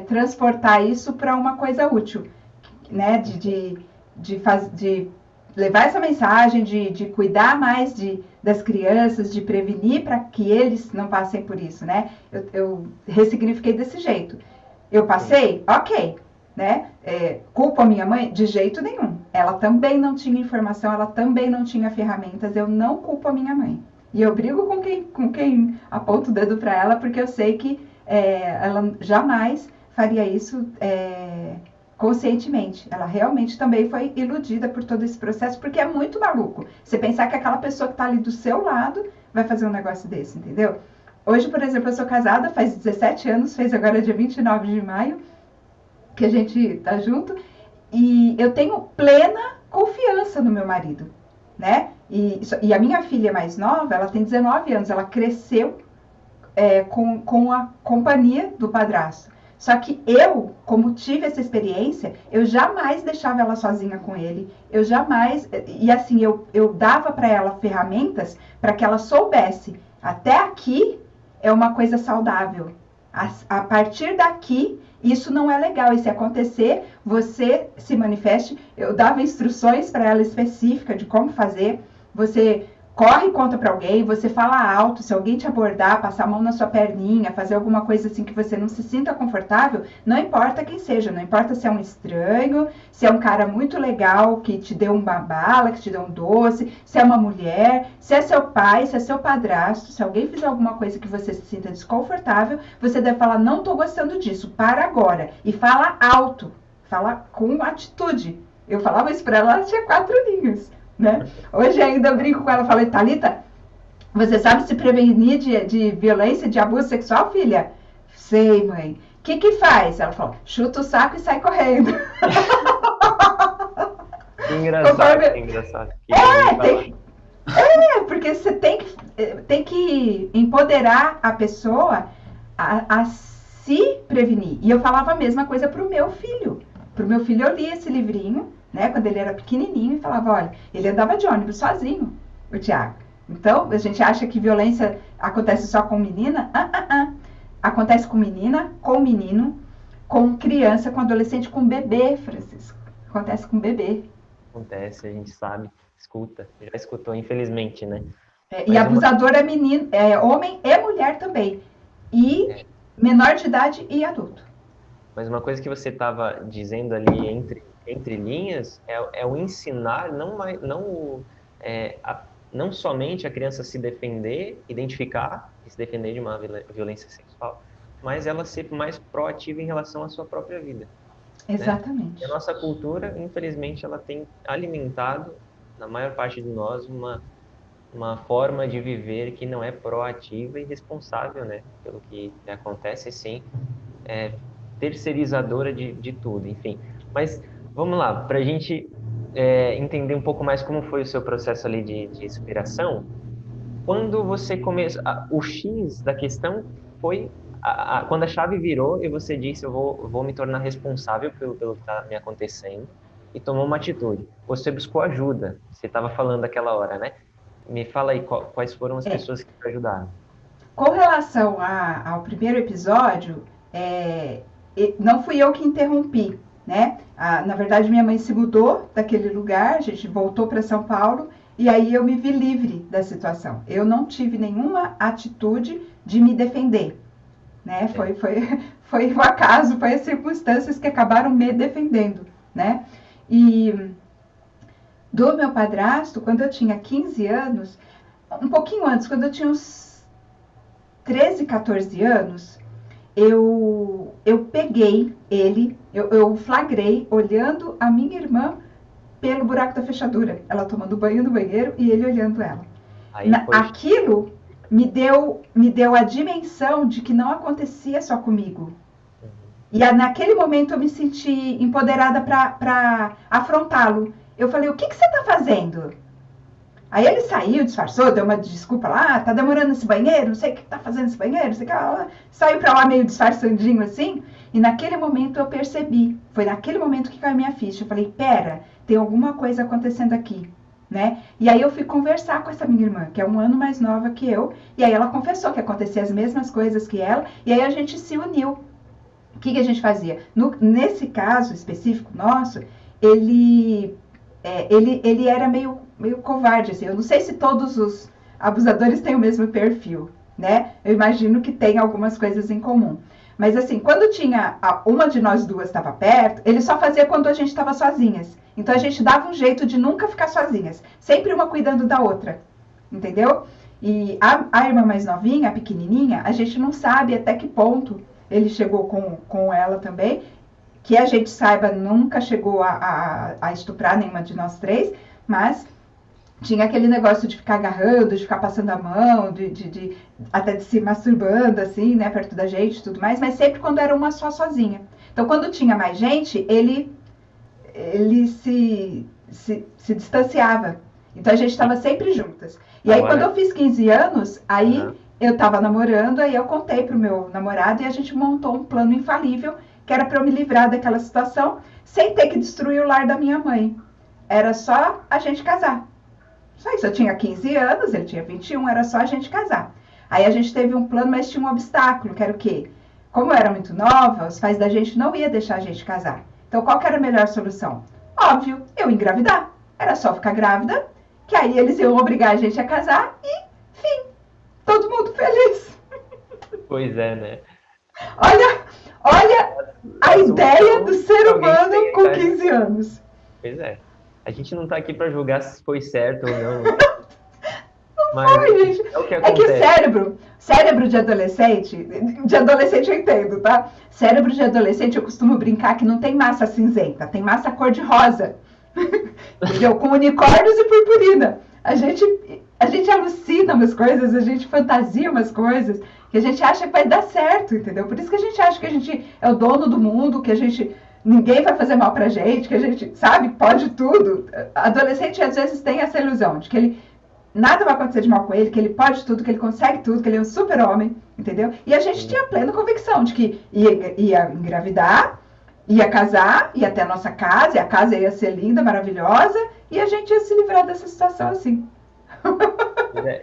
transportar isso para uma coisa útil, né? De levar essa mensagem, de cuidar mais das crianças, de prevenir para que eles não passem por isso, né? Eu ressignifiquei desse jeito. Eu passei? Ok. Né? Culpo a minha mãe? De jeito nenhum. Ela também não tinha informação, ela também não tinha ferramentas. Eu não culpo a minha mãe. E eu brigo com quem aponta o dedo para ela, porque eu sei que ela jamais faria isso conscientemente. Ela realmente também foi iludida por todo esse processo, porque é muito maluco você pensar que aquela pessoa que está ali do seu lado vai fazer um negócio desse, entendeu? Hoje, por exemplo, eu sou casada, faz 17 anos, fez agora dia 29 de maio, que a gente tá junto, e eu tenho plena confiança no meu marido, né? E a minha filha mais nova, ela tem 19 anos, ela cresceu com a companhia do padrasto. Só que eu, como tive essa experiência, eu jamais deixava ela sozinha com ele. Eu jamais... E assim, eu dava para ela ferramentas para que ela soubesse. Até aqui é uma coisa saudável. A partir daqui, isso não é legal. E se acontecer, você se manifeste. Eu dava instruções para ela específicas de como fazer. Você corre e conta para alguém, você fala alto, se alguém te abordar, passar a mão na sua perninha, fazer alguma coisa assim que você não se sinta confortável, não importa quem seja, não importa se é um estranho, se é um cara muito legal que te deu uma bala, que te deu um doce, se é uma mulher, se é seu pai, se é seu padrasto, se alguém fizer alguma coisa que você se sinta desconfortável, você deve falar, não tô gostando disso, para agora, e fala alto, fala com atitude. Eu falava isso para ela tinha 4 aninhos. Né? Hoje ainda eu brinco com ela, falei, Thalita, você sabe se prevenir de violência, de abuso sexual, filha? Sei, mãe. O que faz? Ela falou, chuta o saco e sai correndo. Que engraçado, Conforme... que engraçado. Porque você tem que empoderar a pessoa a se prevenir. E eu falava a mesma coisa pro meu filho. Pro meu filho eu li esse livrinho, né, quando ele era pequenininho, e falava, olha, ele andava de ônibus sozinho, o Tiago. Então, a gente acha que violência acontece só com menina? Acontece com menina, com menino, com criança, com adolescente, com bebê, Francisco. Acontece com bebê. Acontece, a gente sabe, escuta, já escutou, infelizmente, né? E abusador é menino, homem e mulher também. E menor de idade e adulto. Mas uma coisa que você estava dizendo ali entre linhas é o ensinar, não somente a criança se defender, identificar e se defender de uma violência sexual, mas ela ser mais proativa em relação à sua própria vida. Exatamente. Né? E a nossa cultura, infelizmente, ela tem alimentado, na maior parte de nós, uma forma de viver que não é proativa e responsável, né, pelo que acontece, sim, terceirizadora de tudo, enfim. Mas vamos lá, para a gente entender um pouco mais como foi o seu processo ali de inspiração, quando você começou, o X da questão foi quando a chave virou e você disse, eu vou me tornar responsável pelo que está me acontecendo, e tomou uma atitude. Você buscou ajuda, você estava falando daquela hora, né? Me fala aí quais foram as pessoas que te ajudaram. Com relação ao primeiro episódio, não fui eu que interrompi, né? Na verdade, minha mãe se mudou daquele lugar, a gente voltou para São Paulo, e aí eu me vi livre da situação. Eu não tive nenhuma atitude de me defender, né? Foi o acaso, foi as circunstâncias que acabaram me defendendo, né? E do meu padrasto, quando eu tinha 15 anos, um pouquinho antes, quando eu tinha uns 13, 14 anos, eu peguei ele, eu flagrei olhando a minha irmã pelo buraco da fechadura. Ela tomando banho no banheiro e ele olhando ela. Aí foi. Aquilo me deu a dimensão de que não acontecia só comigo. E naquele momento eu me senti empoderada para afrontá-lo. Eu falei, o que você está fazendo? Aí ele saiu, disfarçou, deu uma desculpa lá, tá demorando nesse banheiro, não sei o que tá fazendo nesse banheiro, não sei o que lá. Saiu pra lá meio disfarçandinho assim, e naquele momento eu percebi, foi naquele momento que caiu minha ficha. Eu falei, pera, tem alguma coisa acontecendo aqui, né? E aí eu fui conversar com essa minha irmã, que é 1 ano mais nova que eu, e aí ela confessou que acontecia as mesmas coisas que ela, e aí a gente se uniu. O que a gente fazia? Nesse caso específico nosso, ele era meio covarde, assim. Eu não sei se todos os abusadores têm o mesmo perfil, né? Eu imagino que tem algumas coisas em comum. Mas assim, quando tinha uma de nós duas estava perto, ele só fazia quando a gente estava sozinhas. Então a gente dava um jeito de nunca ficar sozinhas, sempre uma cuidando da outra, entendeu? E a irmã mais novinha, a pequenininha, a gente não sabe até que ponto ele chegou com ela também, que a gente saiba, nunca chegou a estuprar nenhuma de nós três, mas tinha aquele negócio de ficar agarrando, de ficar passando a mão, até de se masturbando, assim, né, perto da gente e tudo mais, mas sempre quando era uma só sozinha. Então, quando tinha mais gente, ele se distanciava. Então, a gente estava sempre juntas. E aí, quando eu fiz 15 anos, aí eu estava namorando, aí eu contei pro meu namorado e a gente montou um plano infalível, que era para eu me livrar daquela situação, sem ter que destruir o lar da minha mãe. Era só a gente casar. Só isso, eu tinha 15 anos, ele tinha 21, era só a gente casar. Aí a gente teve um plano, mas tinha um obstáculo, que era o quê? Como eu era muito nova, os pais da gente não iam deixar a gente casar. Então, qual que era a melhor solução? Óbvio, eu engravidar. Era só ficar grávida, que aí eles iam obrigar a gente a casar e, fim, todo mundo feliz. Pois é, né? Olha a ideia do ser humano com 15 anos. Pois é. A gente não tá aqui para julgar se foi certo ou não. Mas foi, gente. É o que acontece. É que cérebro de adolescente eu entendo, tá? Cérebro de adolescente eu costumo brincar que não tem massa cinzenta, tem massa cor-de-rosa. Entendeu? Com unicórnios e purpurina. A gente alucina umas coisas, a gente fantasia umas coisas que a gente acha que vai dar certo, entendeu? Por isso que a gente acha que a gente é o dono do mundo, que ninguém vai fazer mal pra gente, que a gente, sabe, pode tudo. Adolescente às vezes tem essa ilusão de que nada vai acontecer de mal com ele, que ele pode tudo, que ele consegue tudo, que ele é um super-homem, entendeu? E a gente tinha plena convicção de que ia engravidar, ia casar, ia até a nossa casa, e a casa ia ser linda, maravilhosa, e a gente ia se livrar dessa situação assim.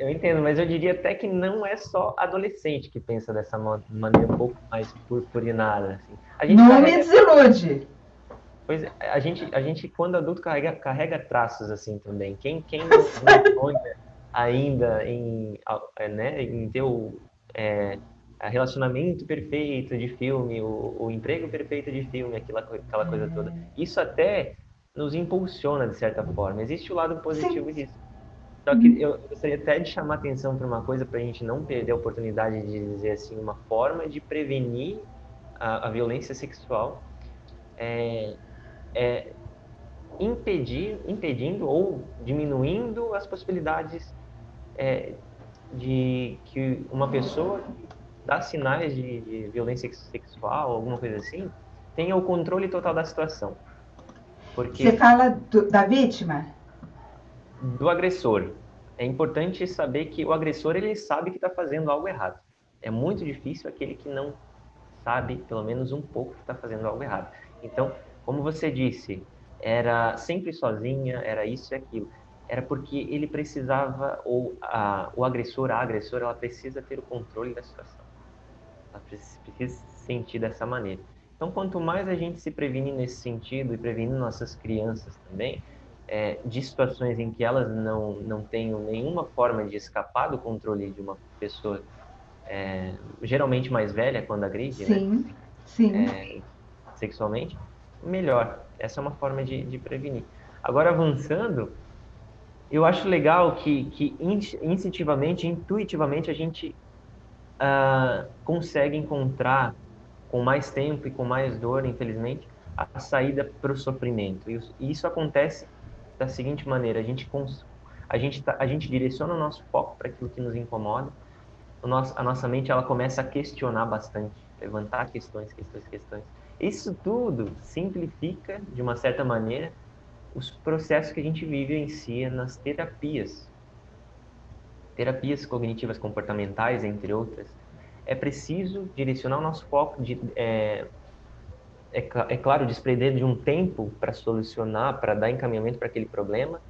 Eu entendo, mas eu diria até que não é só adolescente que pensa dessa maneira um pouco mais purpurinada. Assim. Não me desilude! Pois é, a gente quando adulto carrega traços assim também. Quem não sonha ainda em ter o relacionamento perfeito de filme, o emprego perfeito de filme, aquela coisa toda. Isso até nos impulsiona de certa forma. Existe o lado positivo disso. Só que eu gostaria até de chamar atenção para uma coisa, para a gente não perder a oportunidade de dizer assim, uma forma de prevenir a violência sexual impedindo ou diminuindo as possibilidades de que uma pessoa dá sinais de violência sexual, alguma coisa assim, tenha o controle total da situação. Porque você fala da vítima? Do agressor. É importante saber que o agressor, ele sabe que está fazendo algo errado. É muito difícil aquele que não sabe, pelo menos um pouco, que está fazendo algo errado. Então, como você disse, era sempre sozinha, era isso e aquilo. Era porque ele precisava, ou o agressor, a agressora, ela precisa ter o controle da situação. Ela precisa se sentir dessa maneira. Então, quanto mais a gente se prevenir nesse sentido, e prevenir nossas crianças também, de situações em que elas não tenham nenhuma forma de escapar do controle de uma pessoa, geralmente mais velha, quando agride, sim, né? Sim. Sexualmente, melhor. Essa é uma forma de prevenir. Agora, avançando, eu acho legal que instintivamente, intuitivamente, a gente consegue encontrar, com mais tempo e com mais dor, infelizmente, a saída para o sofrimento. E isso acontece da seguinte maneira: a gente direciona o nosso foco para aquilo que nos incomoda, a nossa mente ela começa a questionar bastante, levantar questões. Isso tudo simplifica, de uma certa maneira, os processos que a gente vivencia nas terapias cognitivas comportamentais, entre outras. É preciso direcionar o nosso foco, claro, desprender de um tempo para solucionar, para dar encaminhamento para aquele problema,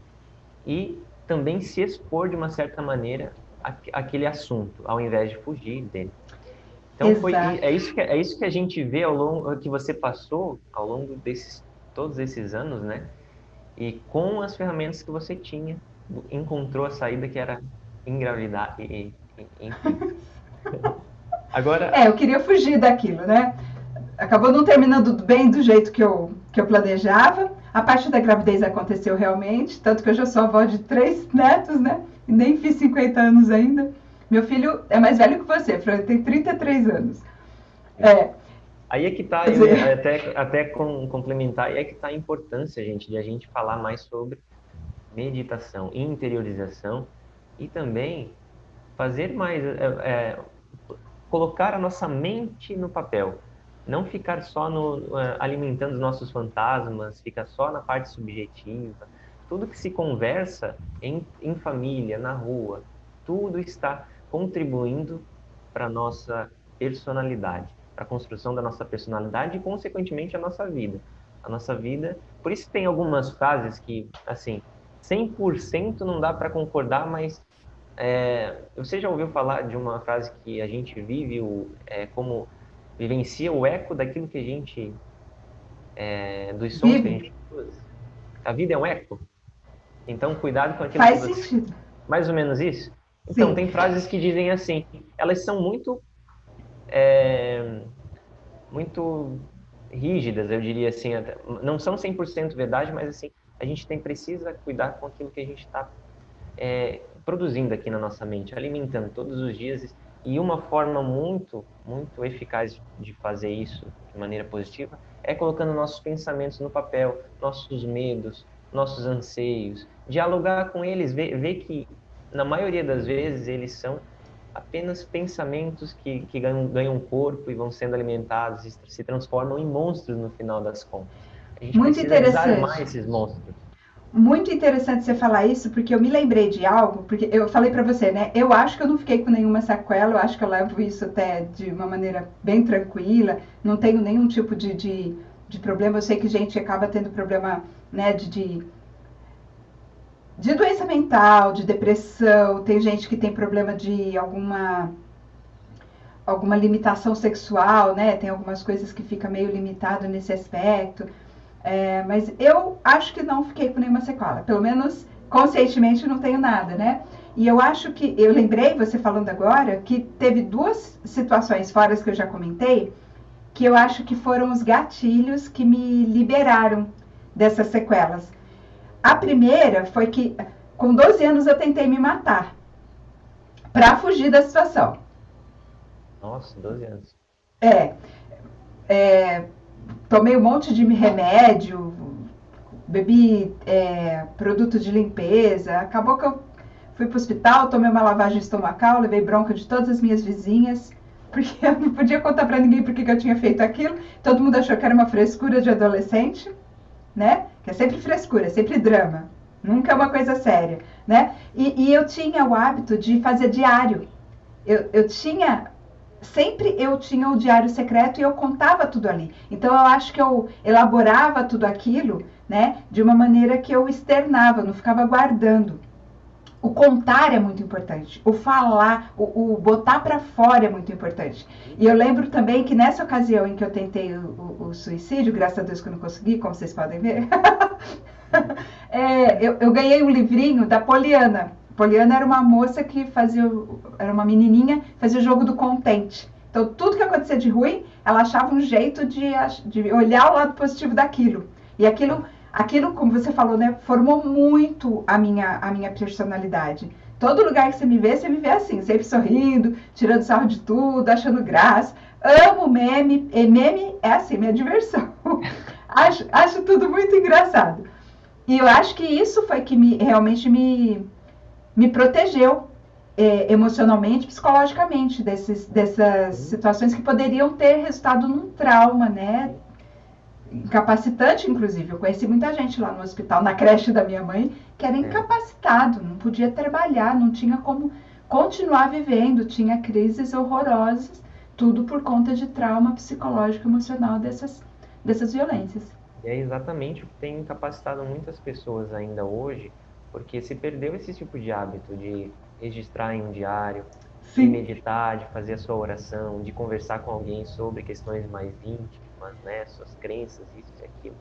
e também se expor de uma certa maneira àquele assunto, ao invés de fugir dele. Então, é isso que a gente vê que você passou ao longo todos esses anos, né? E com as ferramentas que você tinha, encontrou a saída, que era engravidar, enfim. Agora... eu queria fugir daquilo, né? Acabou não terminando bem do jeito que eu planejava. A parte da gravidez aconteceu realmente, tanto que eu já sou avó de 3 netos, né? E nem fiz 50 anos ainda. Meu filho é mais velho que você, tem 33 anos. Aí é que está, até complementar, aí é que está a importância, gente, de a gente falar mais sobre meditação, interiorização, e também fazer mais, colocar a nossa mente no papel. Não ficar só alimentando os nossos fantasmas, ficar só na parte subjetiva. Tudo que se conversa em família, na rua, tudo está contribuindo para a nossa personalidade, para a construção da nossa personalidade e, consequentemente, a nossa vida. A nossa vida... Por isso tem algumas frases que, assim, 100% não dá para concordar, mas você já ouviu falar de uma frase que a gente vive como vivencia o eco daquilo que a gente... dos sons que a gente usa? A vida é um eco? Então, cuidado com aquilo Faz sentido. Mais ou menos isso? Então, tem frases que dizem assim, elas são muito rígidas, eu diria assim, não são 100% verdade, mas assim, a gente precisa cuidar com aquilo que a gente está produzindo aqui na nossa mente, alimentando todos os dias. E uma forma muito, muito eficaz de fazer isso de maneira positiva é colocando nossos pensamentos no papel, nossos medos, nossos anseios, dialogar com eles, ver que, na maioria das vezes, eles são apenas pensamentos que ganham corpo e vão sendo alimentados e se transformam em monstros no final das contas. A gente precisa desarmar esses monstros. Muito interessante você falar isso, porque eu me lembrei de algo, porque eu falei pra você, né? Eu acho que eu não fiquei com nenhuma sequela, eu acho que eu levo isso até de uma maneira bem tranquila, não tenho nenhum tipo de problema. Eu sei que gente acaba tendo problema, né, de doença mental, de depressão, tem gente que tem problema de alguma limitação sexual, né? Tem algumas coisas que fica meio limitado nesse aspecto. Mas eu acho que não fiquei com nenhuma sequela, pelo menos conscientemente não tenho nada, né? E eu acho que, eu lembrei, você falando agora, que teve 2 situações fora que eu já comentei, que eu acho que foram os gatilhos que me liberaram dessas sequelas. A primeira foi que, com 12 anos, eu tentei me matar, para fugir da situação. Nossa, 12 anos. Tomei um monte de remédio, bebi produto de limpeza, acabou que eu fui para o hospital, tomei uma lavagem estomacal, levei bronca de todas as minhas vizinhas, porque eu não podia contar para ninguém porque que eu tinha feito aquilo, todo mundo achou que era uma frescura de adolescente, né? Que é sempre frescura, é sempre drama, nunca é uma coisa séria, né? E eu tinha o hábito de fazer diário, sempre eu tinha o diário secreto e eu contava tudo ali. Então, eu acho que eu elaborava tudo aquilo, né, de uma maneira que eu externava, não ficava guardando. O contar é muito importante. O falar, o botar para fora é muito importante. E eu lembro também que nessa ocasião em que eu tentei o suicídio, graças a Deus que eu não consegui, como vocês podem ver, eu ganhei um livrinho da Poliana. Poliana era uma moça que era uma menininha, fazia o jogo do contente. Então, tudo que acontecia de ruim, ela achava um jeito de olhar o lado positivo daquilo. E aquilo, como você falou, né, formou muito a minha personalidade. Todo lugar que você me vê assim, sempre sorrindo, tirando sarro de tudo, achando graça. Amo meme, e meme é assim, minha diversão. Acho tudo muito engraçado. E eu acho que isso foi que realmente me protegeu emocionalmente, psicologicamente, dessas situações que poderiam ter resultado num trauma, né? Incapacitante, inclusive. Eu conheci muita gente lá no hospital, na creche da minha mãe, que era incapacitado, não podia trabalhar, não tinha como continuar vivendo, tinha crises horrorosas, tudo por conta de trauma psicológico e emocional dessas violências. E é exatamente o que tem incapacitado muitas pessoas ainda hoje, porque se perdeu esse tipo de hábito de registrar em um diário, de Sim. meditar, de fazer a sua oração, de conversar com alguém sobre questões mais íntimas, né, suas crenças, isso e aquilo.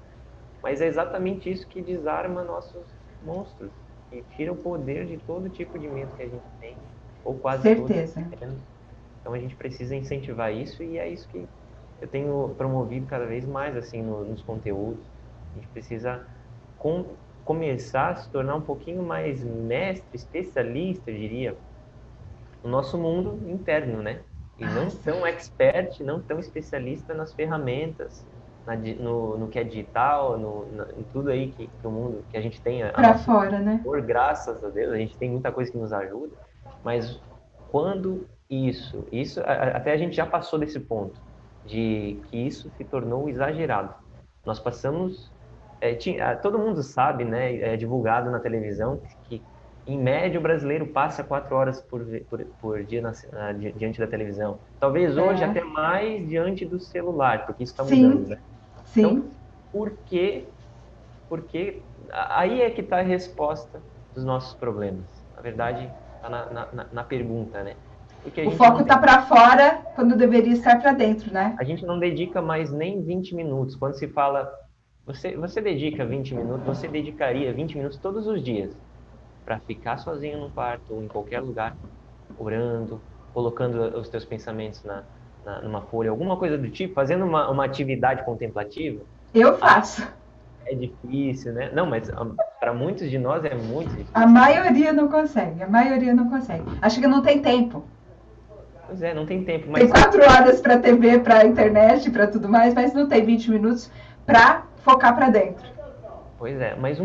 Mas é exatamente isso que desarma nossos monstros, e tira o poder de todo tipo de medo que a gente tem, ou quase todos Certeza. que temos. Então a gente precisa incentivar isso, e é isso que eu tenho promovido cada vez mais assim nos conteúdos. A gente precisa começar a se tornar um pouquinho mais mestre, especialista, eu diria, no nosso mundo interno, né? E não tão expert, não tão especialista nas ferramentas, no que é digital, em tudo aí que o mundo, que a gente tem Pra fora, né? por graças a Deus, a gente tem muita coisa que nos ajuda, mas quando até a gente já passou desse ponto, de que isso se tornou exagerado. Nós passamos, todo mundo sabe, né, é divulgado na televisão, que em média o brasileiro passa 4 horas por dia diante da televisão. Talvez hoje até mais diante do celular, porque isso está mudando, né? Sim. Então, por quê? Porque aí é que está a resposta dos nossos problemas. Na verdade, está na pergunta, né? Porque o foco está para fora quando deveria estar para dentro, né? A gente não dedica mais nem 20 minutos. Quando se fala, você dedica 20 minutos, você dedicaria 20 minutos todos os dias para ficar sozinho no quarto ou em qualquer lugar, orando, colocando os teus pensamentos numa folha, alguma coisa do tipo, fazendo uma atividade contemplativa? Eu faço. É difícil, né? Não, mas para muitos de nós é muito difícil. A maioria não consegue. Acho que não tem tempo. Pois é, não tem tempo. Mas... Tem 4 horas para TV, para internet, para tudo mais, mas não tem 20 minutos para focar para dentro. Pois é, mas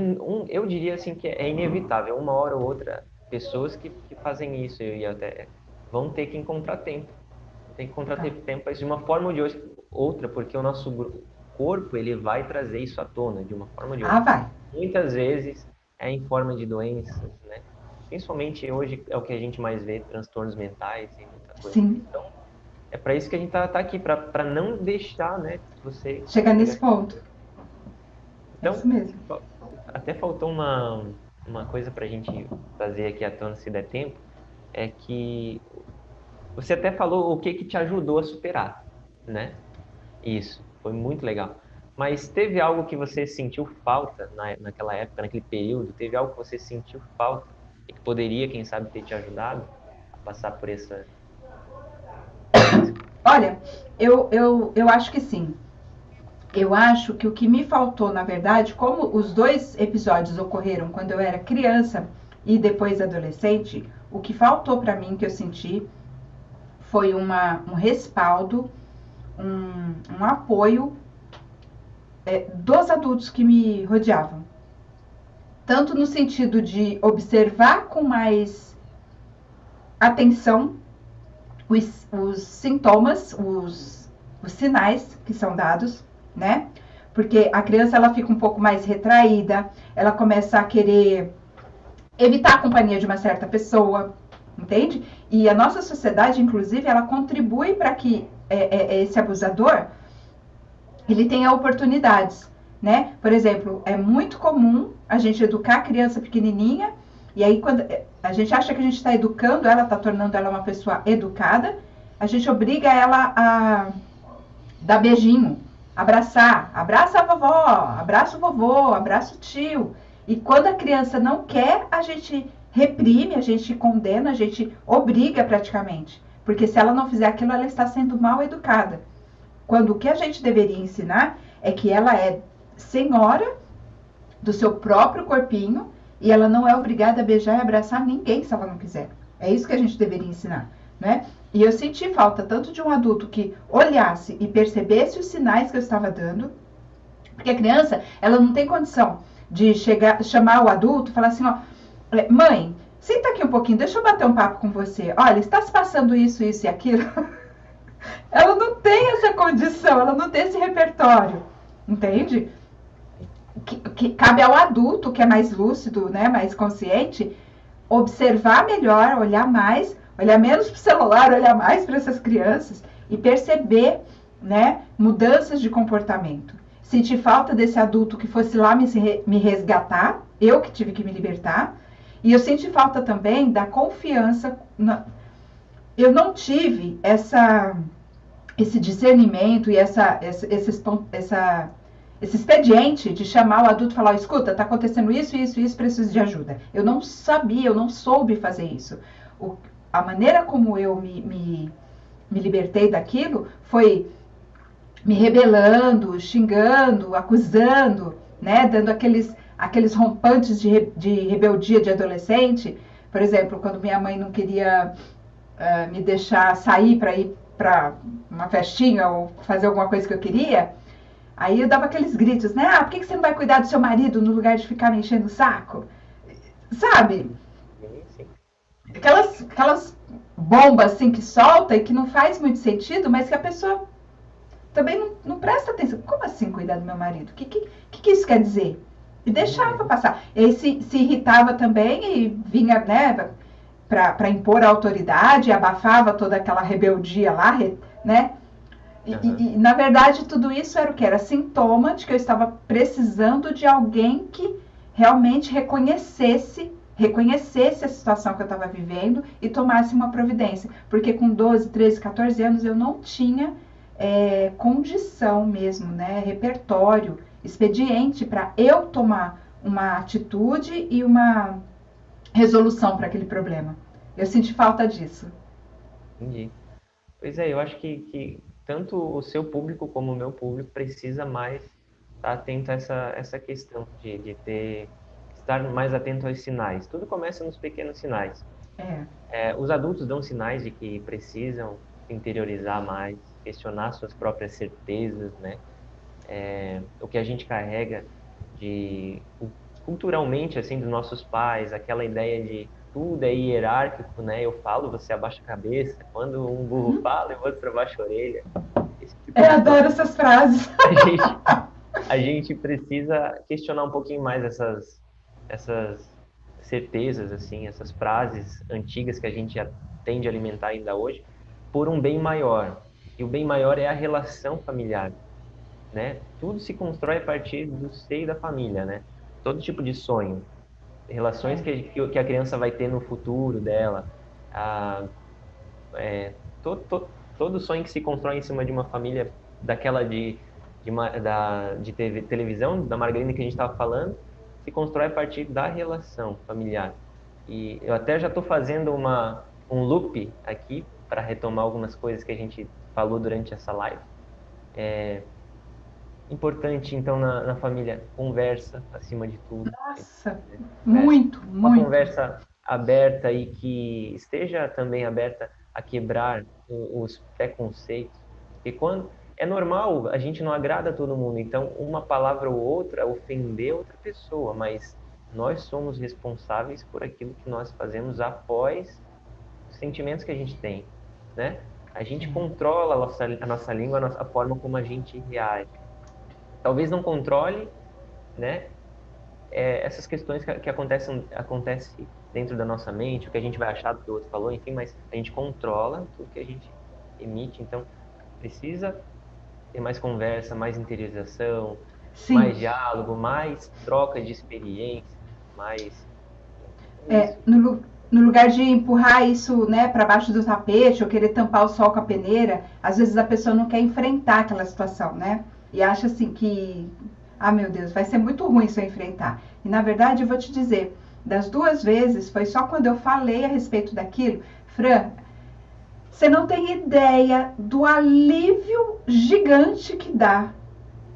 eu diria assim que é inevitável, uma hora ou outra, pessoas que fazem isso e até vão ter que encontrar tempo. Tem que encontrar tempo de uma forma ou de outra, porque o nosso corpo ele vai trazer isso à tona de uma forma ou de outra. Vai. Muitas vezes é em forma de doenças, né? Principalmente hoje é o que a gente mais vê, transtornos mentais e muita coisa. Sim. Então, é para isso que a gente tá aqui, para não deixar, né, você... Chegar nesse ponto. Então, é isso mesmo. Até faltou uma coisa para a gente trazer aqui à tona, se der tempo, é que você até falou o que te ajudou a superar, né? Isso, foi muito legal. Mas teve algo que você sentiu falta naquela época, naquele período? Teve algo que você sentiu falta e que poderia, quem sabe, ter te ajudado a passar por essa... Olha, eu acho que sim. Eu acho que o que me faltou, na verdade, como os 2 episódios ocorreram quando eu era criança e depois adolescente, o que faltou para mim, que eu senti, foi um respaldo, um apoio dos adultos que me rodeavam. Tanto no sentido de observar com mais atenção os sintomas, os sinais que são dados, né? Porque a criança ela fica um pouco mais retraída, ela começa a querer evitar a companhia de uma certa pessoa, entende? E a nossa sociedade, inclusive, ela contribui para que esse abusador ele tenha oportunidades, né? Por exemplo, é muito comum a gente educar a criança pequenininha e aí quando a gente acha que a gente está educando ela, está tornando ela uma pessoa educada, a gente obriga ela a dar beijinho, abraça a vovó, abraça o vovô, abraça o tio. E quando a criança não quer, a gente reprime, a gente condena, a gente obriga praticamente. Porque se ela não fizer aquilo, ela está sendo mal educada. Quando o que a gente deveria ensinar é que ela é senhora do seu próprio corpinho E ela não é obrigada a beijar e abraçar ninguém se ela não quiser. É isso que a gente deveria ensinar, né? E eu senti falta tanto de um adulto que olhasse e percebesse os sinais que eu estava dando, porque a criança, ela não tem condição de chamar o adulto e falar assim, ó, mãe, senta aqui um pouquinho, deixa eu bater um papo com você. Olha, está se passando isso, isso e aquilo. Ela não tem essa condição, ela não tem esse repertório, entende? Que cabe ao adulto, que é mais lúcido, né, mais consciente, observar melhor, olhar menos para o celular, olhar mais para essas crianças e perceber, né, mudanças de comportamento. Senti falta desse adulto que fosse lá me resgatar, eu que tive que me libertar, e eu senti falta também da confiança. Eu não tive esse discernimento e esse expediente de chamar o adulto e falar, escuta, está acontecendo isso, isso, isso, preciso de ajuda. Eu não sabia, eu não soube fazer isso. A maneira como eu me libertei daquilo foi me rebelando, xingando, acusando, né, dando aqueles rompantes de rebeldia de adolescente. Por exemplo, quando minha mãe não queria me deixar sair para ir para uma festinha ou fazer alguma coisa que eu queria, aí eu dava aqueles gritos, né? Por que você não vai cuidar do seu marido no lugar de ficar me enchendo o saco? Sabe? Aquelas bombas assim que solta e que não faz muito sentido, mas que a pessoa também não presta atenção. Como assim cuidar do meu marido? O que isso quer dizer? E deixava passar. E aí se irritava também e vinha, né, para impor a autoridade, abafava toda aquela rebeldia lá, né? E, na verdade, tudo isso era o que? Era sintoma de que eu estava precisando de alguém que realmente reconhecesse a situação que eu estava vivendo e tomasse uma providência. Porque com 12, 13, 14 anos eu não tinha condição mesmo, né? Repertório, expediente para eu tomar uma atitude e uma resolução para aquele problema. Eu senti falta disso. Entendi. Pois é, eu acho que tanto o seu público como o meu público precisa mais estar atento a essa questão de estar mais atento aos sinais. Tudo começa nos pequenos sinais. Os adultos dão sinais de que precisam se interiorizar mais, questionar suas próprias certezas, né? O que a gente carrega culturalmente, assim, dos nossos pais, aquela ideia de tudo é hierárquico, né? Eu falo, você abaixa a cabeça. Quando um burro fala, eu outro abaixa a orelha. Eu adoro essas frases. A gente precisa questionar um pouquinho mais essas certezas, assim, essas frases antigas que a gente tende a alimentar ainda hoje, por um bem maior. E o bem maior é a relação familiar, né? Tudo se constrói a partir do seio da família, né? Todo tipo de sonho, relações que a criança vai ter no futuro dela, todo sonho que se constrói em cima de uma família daquela de televisão, da margarina que a gente estava falando, se constrói a partir da relação familiar. E eu até já estou fazendo um loop aqui para retomar algumas coisas que a gente falou durante essa live. Importante, então, na família, conversa acima de tudo. Nossa, muito. Uma conversa aberta e que esteja também aberta a quebrar os preconceitos. Porque quando é normal, a gente não agrada a todo mundo, então uma palavra ou outra ofender outra pessoa, mas nós somos responsáveis por aquilo que nós fazemos após os sentimentos que a gente tem, né? A gente controla a nossa língua, a forma como a gente reage. Talvez não controle, né, essas questões que acontecem dentro da nossa mente, o que a gente vai achar do que o outro falou, enfim, mas a gente controla tudo que a gente emite. Então, precisa ter mais conversa, mais interiorização, Sim. Mais diálogo, mais troca de experiência, mais... No lugar de empurrar isso, né, para baixo do tapete ou querer tampar o sol com a peneira, às vezes a pessoa não quer enfrentar aquela situação, né? E acha assim que, meu Deus, vai ser muito ruim se eu enfrentar. E na verdade, eu vou te dizer, das 2 vezes, foi só quando eu falei a respeito daquilo, Fran, você não tem ideia do alívio gigante que dá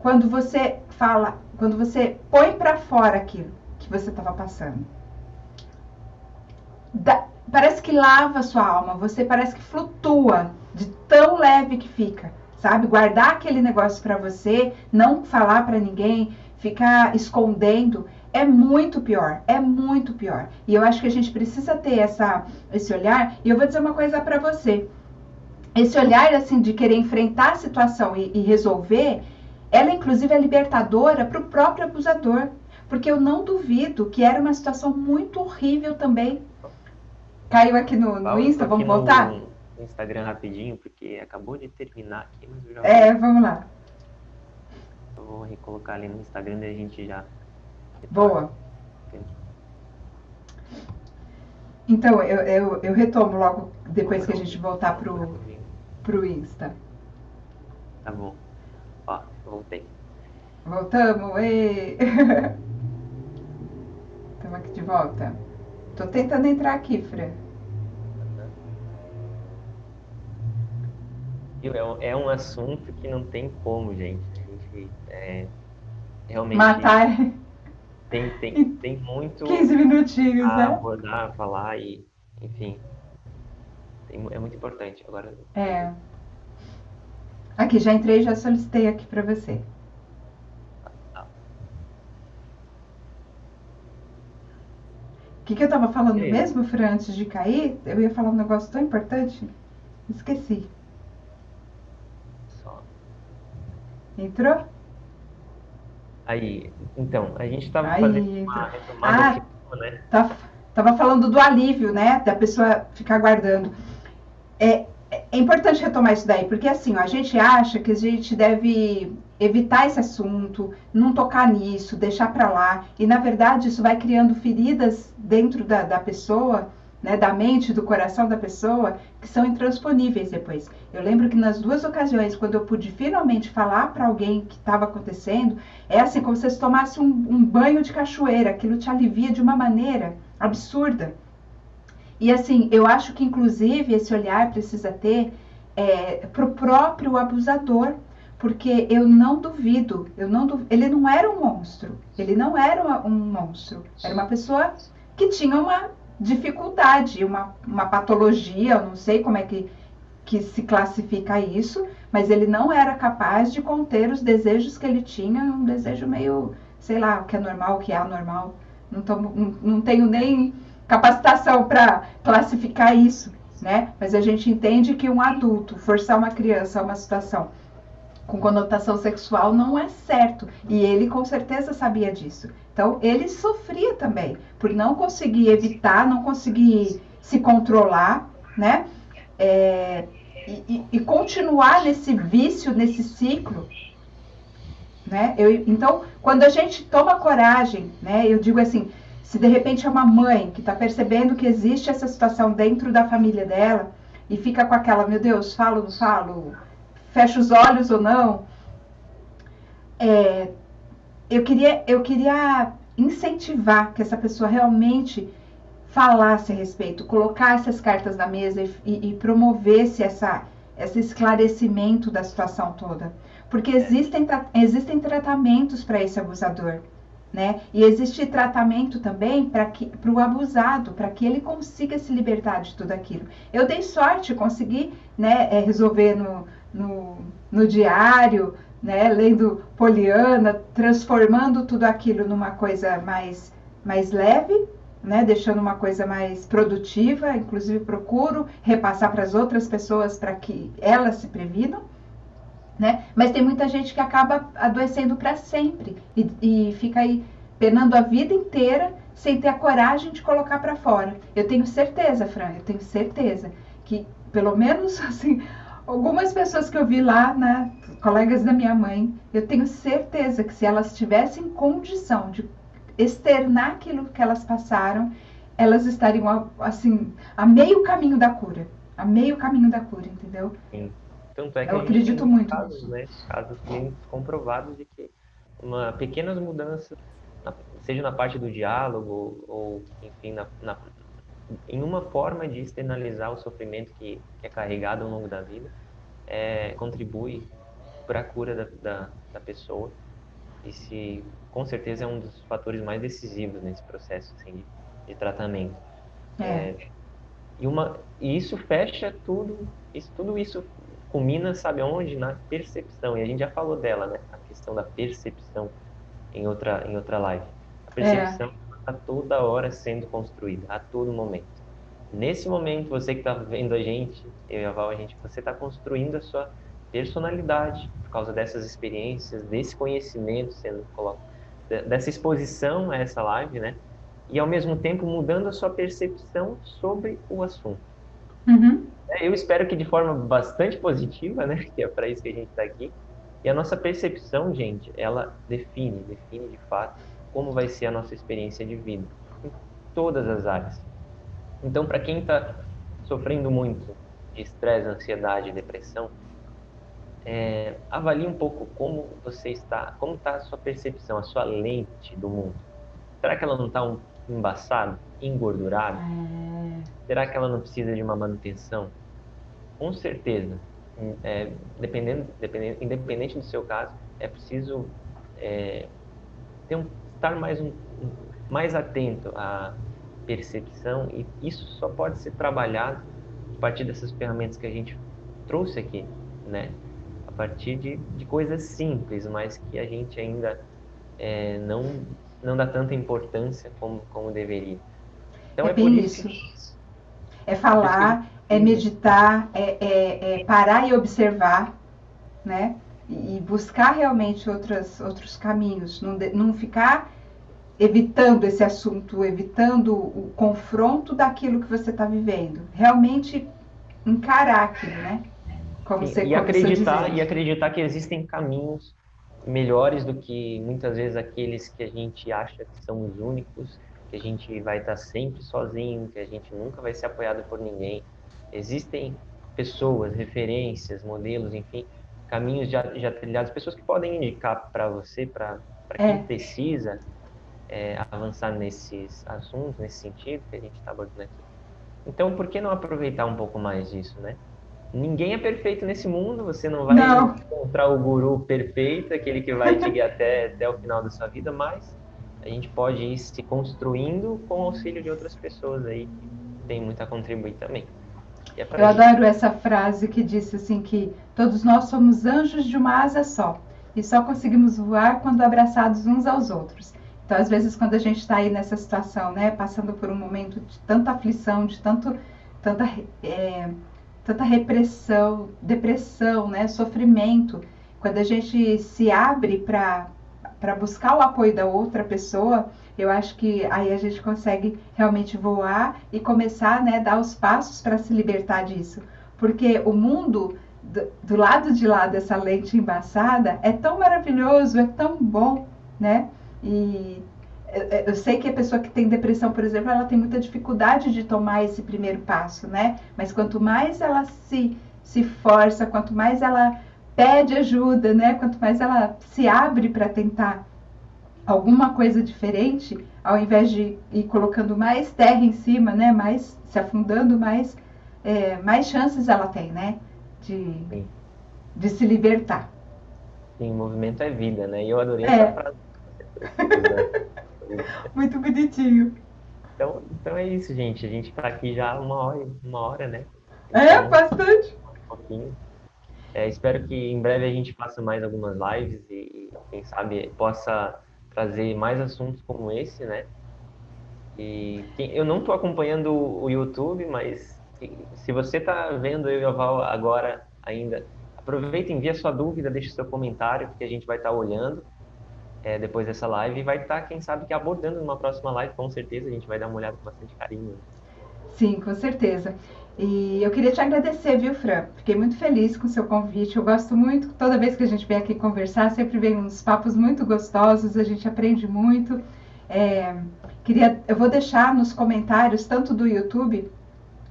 quando você fala, quando você põe para fora aquilo. Que que você estava passando. Parece que lava a sua alma, você parece que flutua de tão leve que fica, sabe? Guardar aquele negócio para você, não falar para ninguém, ficar escondendo, é muito pior, é muito pior. E eu acho que a gente precisa ter esse olhar, e eu vou dizer uma coisa para você. Esse olhar, assim, de querer enfrentar a situação e resolver, ela inclusive é libertadora para o próprio abusador, porque eu não duvido que era uma situação muito horrível também. Caiu aqui no Insta, vamos voltar? No Instagram rapidinho, porque acabou de terminar aqui, mas eu já vamos lá. Eu vou recolocar ali no Instagram e a gente já... Boa. Então, eu retomo logo depois que a gente voltar pro Insta. Tá bom. Ó, voltei. Voltamos, Estamos aqui de volta. Tô tentando entrar aqui, Fran. É um assunto que não tem como, gente. A gente realmente... Matar. Tem muito 15 minutinhos, a né? abordar, falar e, enfim, é muito importante. Agora. Aqui, já entrei e já solicitei aqui para você. O que eu tava falando mesmo, Fran, antes de cair? Eu ia falar um negócio tão importante. Esqueci. Só. Entrou? Aí, então, a gente estava fazendo uma retomada né? Tava falando do alívio, né? Da pessoa ficar guardando. É importante retomar isso daí, porque assim, ó, a gente acha que a gente deve evitar esse assunto, não tocar nisso, deixar para lá, e na verdade isso vai criando feridas dentro da pessoa, né, da mente, do coração da pessoa, que são intransponíveis depois. Eu lembro que nas 2 ocasiões, quando eu pude finalmente falar para alguém que estava acontecendo, é assim, como se você tomasse um banho de cachoeira, aquilo te alivia de uma maneira absurda. E assim, eu acho que inclusive esse olhar precisa ter para o próprio abusador, porque eu não duvido, ele não era um monstro, ele não era um monstro, era uma pessoa que tinha uma dificuldade, uma patologia, eu não sei como é que se classifica isso, mas ele não era capaz de conter os desejos que ele tinha, um desejo meio, sei lá, o que é normal, o que é anormal, não tenho nem capacitação para classificar isso, né? Mas a gente entende que um adulto forçar uma criança a uma situação com conotação sexual não é certo, e ele com certeza sabia disso. Então ele sofria também por não conseguir evitar, não conseguir se controlar, né? E continuar nesse vício, nesse ciclo, né? Então, quando a gente toma coragem, né? Eu digo assim, se de repente é uma mãe que está percebendo que existe essa situação dentro da família dela e fica com aquela, meu Deus, falo, não falo, fecha os olhos ou não, eu queria incentivar que essa pessoa realmente falasse a respeito, colocasse as cartas na mesa e promovesse esse esclarecimento da situação toda. Porque existem tratamentos para esse abusador, né? E existe tratamento também para o abusado, para que ele consiga se libertar de tudo aquilo. Eu dei sorte, consegui, né, resolver no diário, né, lendo Poliana, transformando tudo aquilo numa coisa mais leve, né, deixando uma coisa mais produtiva, inclusive procuro repassar para as outras pessoas para que elas se previnam, né? Mas tem muita gente que acaba adoecendo para sempre e fica aí penando a vida inteira sem ter a coragem de colocar para fora. Eu tenho certeza, Fran, que pelo menos assim, algumas pessoas que eu vi lá, né, colegas da minha mãe, eu tenho certeza que se elas tivessem condição de externar aquilo que elas passaram, elas estariam assim a meio caminho da cura, entendeu? Sim. Tanto é que eu acredito muito casos, né, casos clínicos comprovados de que pequenas mudanças, seja na parte do diálogo ou, enfim, em uma forma de externalizar o sofrimento que é carregado ao longo da vida, contribui para a cura da pessoa. esse com certeza é um dos fatores mais decisivos nesse processo assim, de tratamento. E isso fecha tudo, tudo isso culmina, sabe aonde? Na percepção, e a gente já falou dela, né? A questão da percepção em outra live. A percepção está toda hora sendo construída, a todo momento. Nesse momento, você que está vendo a gente, eu e a Val, você está construindo a sua personalidade por causa dessas experiências, desse conhecimento sendo colocado, dessa exposição a essa live, né? E ao mesmo tempo mudando a sua percepção sobre o assunto. Eu espero que de forma bastante positiva, né? Que é para isso que a gente está aqui. E a nossa percepção, gente, ela define de fato como vai ser a nossa experiência de vida em todas as áreas. Então, para quem está sofrendo muito de estresse, ansiedade, depressão, avalie um pouco como você está, como está a sua percepção, a sua lente do mundo. Será que ela não está embaçada, engordurada? Será que ela não precisa de uma manutenção? Com certeza. Independente do seu caso, é preciso estar mais atento à percepção, e isso só pode ser trabalhado a partir dessas ferramentas que a gente trouxe aqui, né? A partir de coisas simples, mas que a gente ainda não dá tanta importância como deveria. Então é bem isso. É falar, é meditar, é parar e observar, né? E buscar realmente outros caminhos, não ficar evitando esse assunto, evitando o confronto daquilo que você está vivendo. Realmente encarar aquilo, né? E acreditar que existem caminhos melhores do que muitas vezes aqueles que a gente acha que são os únicos, que a gente vai estar sempre sozinho, que a gente nunca vai ser apoiado por ninguém. Existem pessoas, referências, modelos, enfim, caminhos já trilhados, pessoas que podem indicar para você, para quem precisa avançar nesses assuntos, nesse sentido que a gente está abordando aqui. Então, por que não aproveitar um pouco mais disso, né? Ninguém é perfeito nesse mundo, você não vai encontrar o guru perfeito, aquele que vai te guiar até o final da sua vida, mas a gente pode ir se construindo com o auxílio de outras pessoas aí, que tem muito a contribuir também. Eu adoro essa frase que disse assim, que todos nós somos anjos de uma asa só, e só conseguimos voar quando abraçados uns aos outros. Então, às vezes, quando a gente está aí nessa situação, né, passando por um momento de tanta aflição, de tanta repressão, depressão, né, sofrimento, quando a gente se abre para buscar o apoio da outra pessoa, eu acho que aí a gente consegue realmente voar e começar, né, dar os passos para se libertar disso. Porque o mundo, do lado de lá dessa lente embaçada, é tão maravilhoso, é tão bom, né? E eu sei que a pessoa que tem depressão, por exemplo, ela tem muita dificuldade de tomar esse primeiro passo, né? Mas quanto mais ela se força, quanto mais ela pede ajuda, né? Quanto mais ela se abre para tentar alguma coisa diferente, ao invés de ir colocando mais terra em cima, né? Mais se afundando, mais chances ela tem, né? De se libertar. Sim, movimento é vida, né? E eu adorei essa frase. Muito bonitinho. Então é isso, gente. A gente tá aqui já uma hora, né? Então, bastante. Um pouquinho. Espero que em breve a gente faça mais algumas lives e quem sabe possa trazer mais assuntos como esse, né? E eu não tô acompanhando o YouTube, mas se você tá vendo eu e a Val agora ainda, aproveita, envia sua dúvida, deixa seu comentário, porque a gente vai estar olhando depois dessa live e vai estar, quem sabe, que abordando numa próxima live, com certeza, a gente vai dar uma olhada com bastante carinho. Sim, com certeza. E eu queria te agradecer, viu, Fran? Fiquei muito feliz com o seu convite. Eu gosto muito, toda vez que a gente vem aqui conversar, sempre vem uns papos muito gostosos, a gente aprende muito. Eu vou deixar nos comentários, tanto do YouTube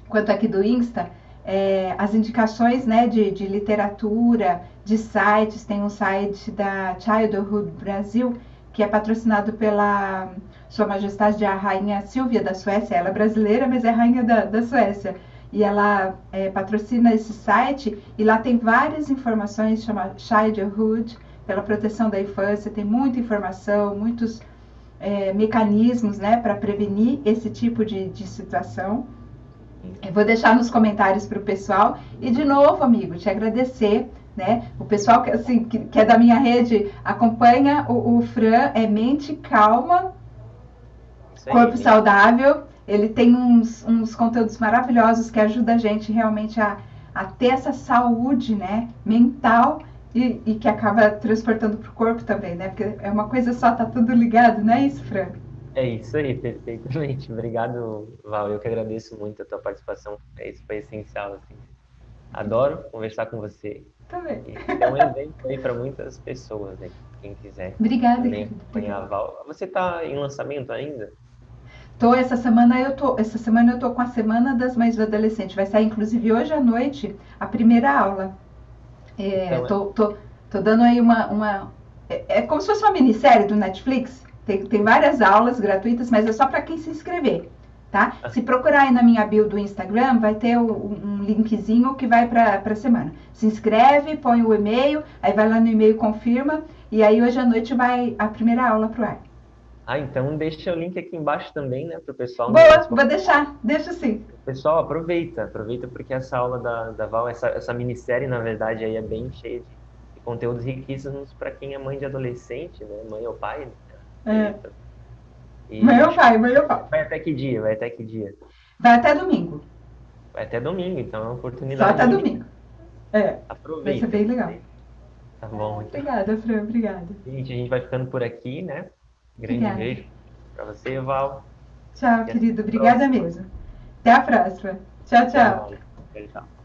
quanto aqui do Insta, as indicações, né, de literatura, de sites. Tem um site da Childhood Brasil, que é patrocinado pela Sua Majestade a Rainha Silvia da Suécia. Ela é brasileira, mas é rainha da Suécia. E ela patrocina esse site, e lá tem várias informações, chama Childhood, pela proteção da infância, tem muita informação, muitos mecanismos, né, para prevenir esse tipo de situação. Eu vou deixar nos comentários para o pessoal. E, de novo, amigo, te agradecer, né? O pessoal assim, que é da minha rede acompanha o Fran, é Mente Calma, Corpo Saudável. Ele tem uns conteúdos maravilhosos que ajudam a gente realmente a ter essa saúde, né, mental e que acaba transportando para o corpo também, né? Porque é uma coisa só, tá tudo ligado, não é isso, Fran? É isso aí, perfeitamente. Obrigado, Val. Eu que agradeço muito a tua participação. Isso foi essencial, assim. Adoro conversar com você. Também. E é um evento aí para muitas pessoas, né? Quem quiser Obrigada, também querida. acompanhar a Val. Você está em lançamento ainda? Essa semana eu tô com a Semana das Mães do Adolescente. Vai sair, inclusive, hoje à noite, a primeira aula. Então, Tô dando aí é como se fosse uma minissérie do Netflix. Tem várias aulas gratuitas, mas é só para quem se inscrever, tá? Se procurar aí na minha bio do Instagram, vai ter um linkzinho que vai para a semana. Se inscreve, põe o e-mail, aí vai lá no e-mail, confirma, e aí hoje à noite vai a primeira aula pro ar. então deixa o link aqui embaixo também, né, para o pessoal. Boa, vou deixa sim. Pessoal, aproveita porque essa aula da Val, essa minissérie, na verdade, aí é bem cheia de conteúdos riquíssimos para quem é mãe de adolescente, né, mãe ou pai, né? Mãe ou pai. Vai até que dia? Vai até domingo. Vai até domingo, então é uma oportunidade. Só até domingo. Aproveita. Vai ser bem legal. Tá bom. Então. Obrigada, Fran, obrigada. Gente, a gente vai ficando por aqui, né? Grande beijo para você, Val. Tchau, querido. Obrigada mesmo. Até a próxima. Tchau, tchau. Tchau.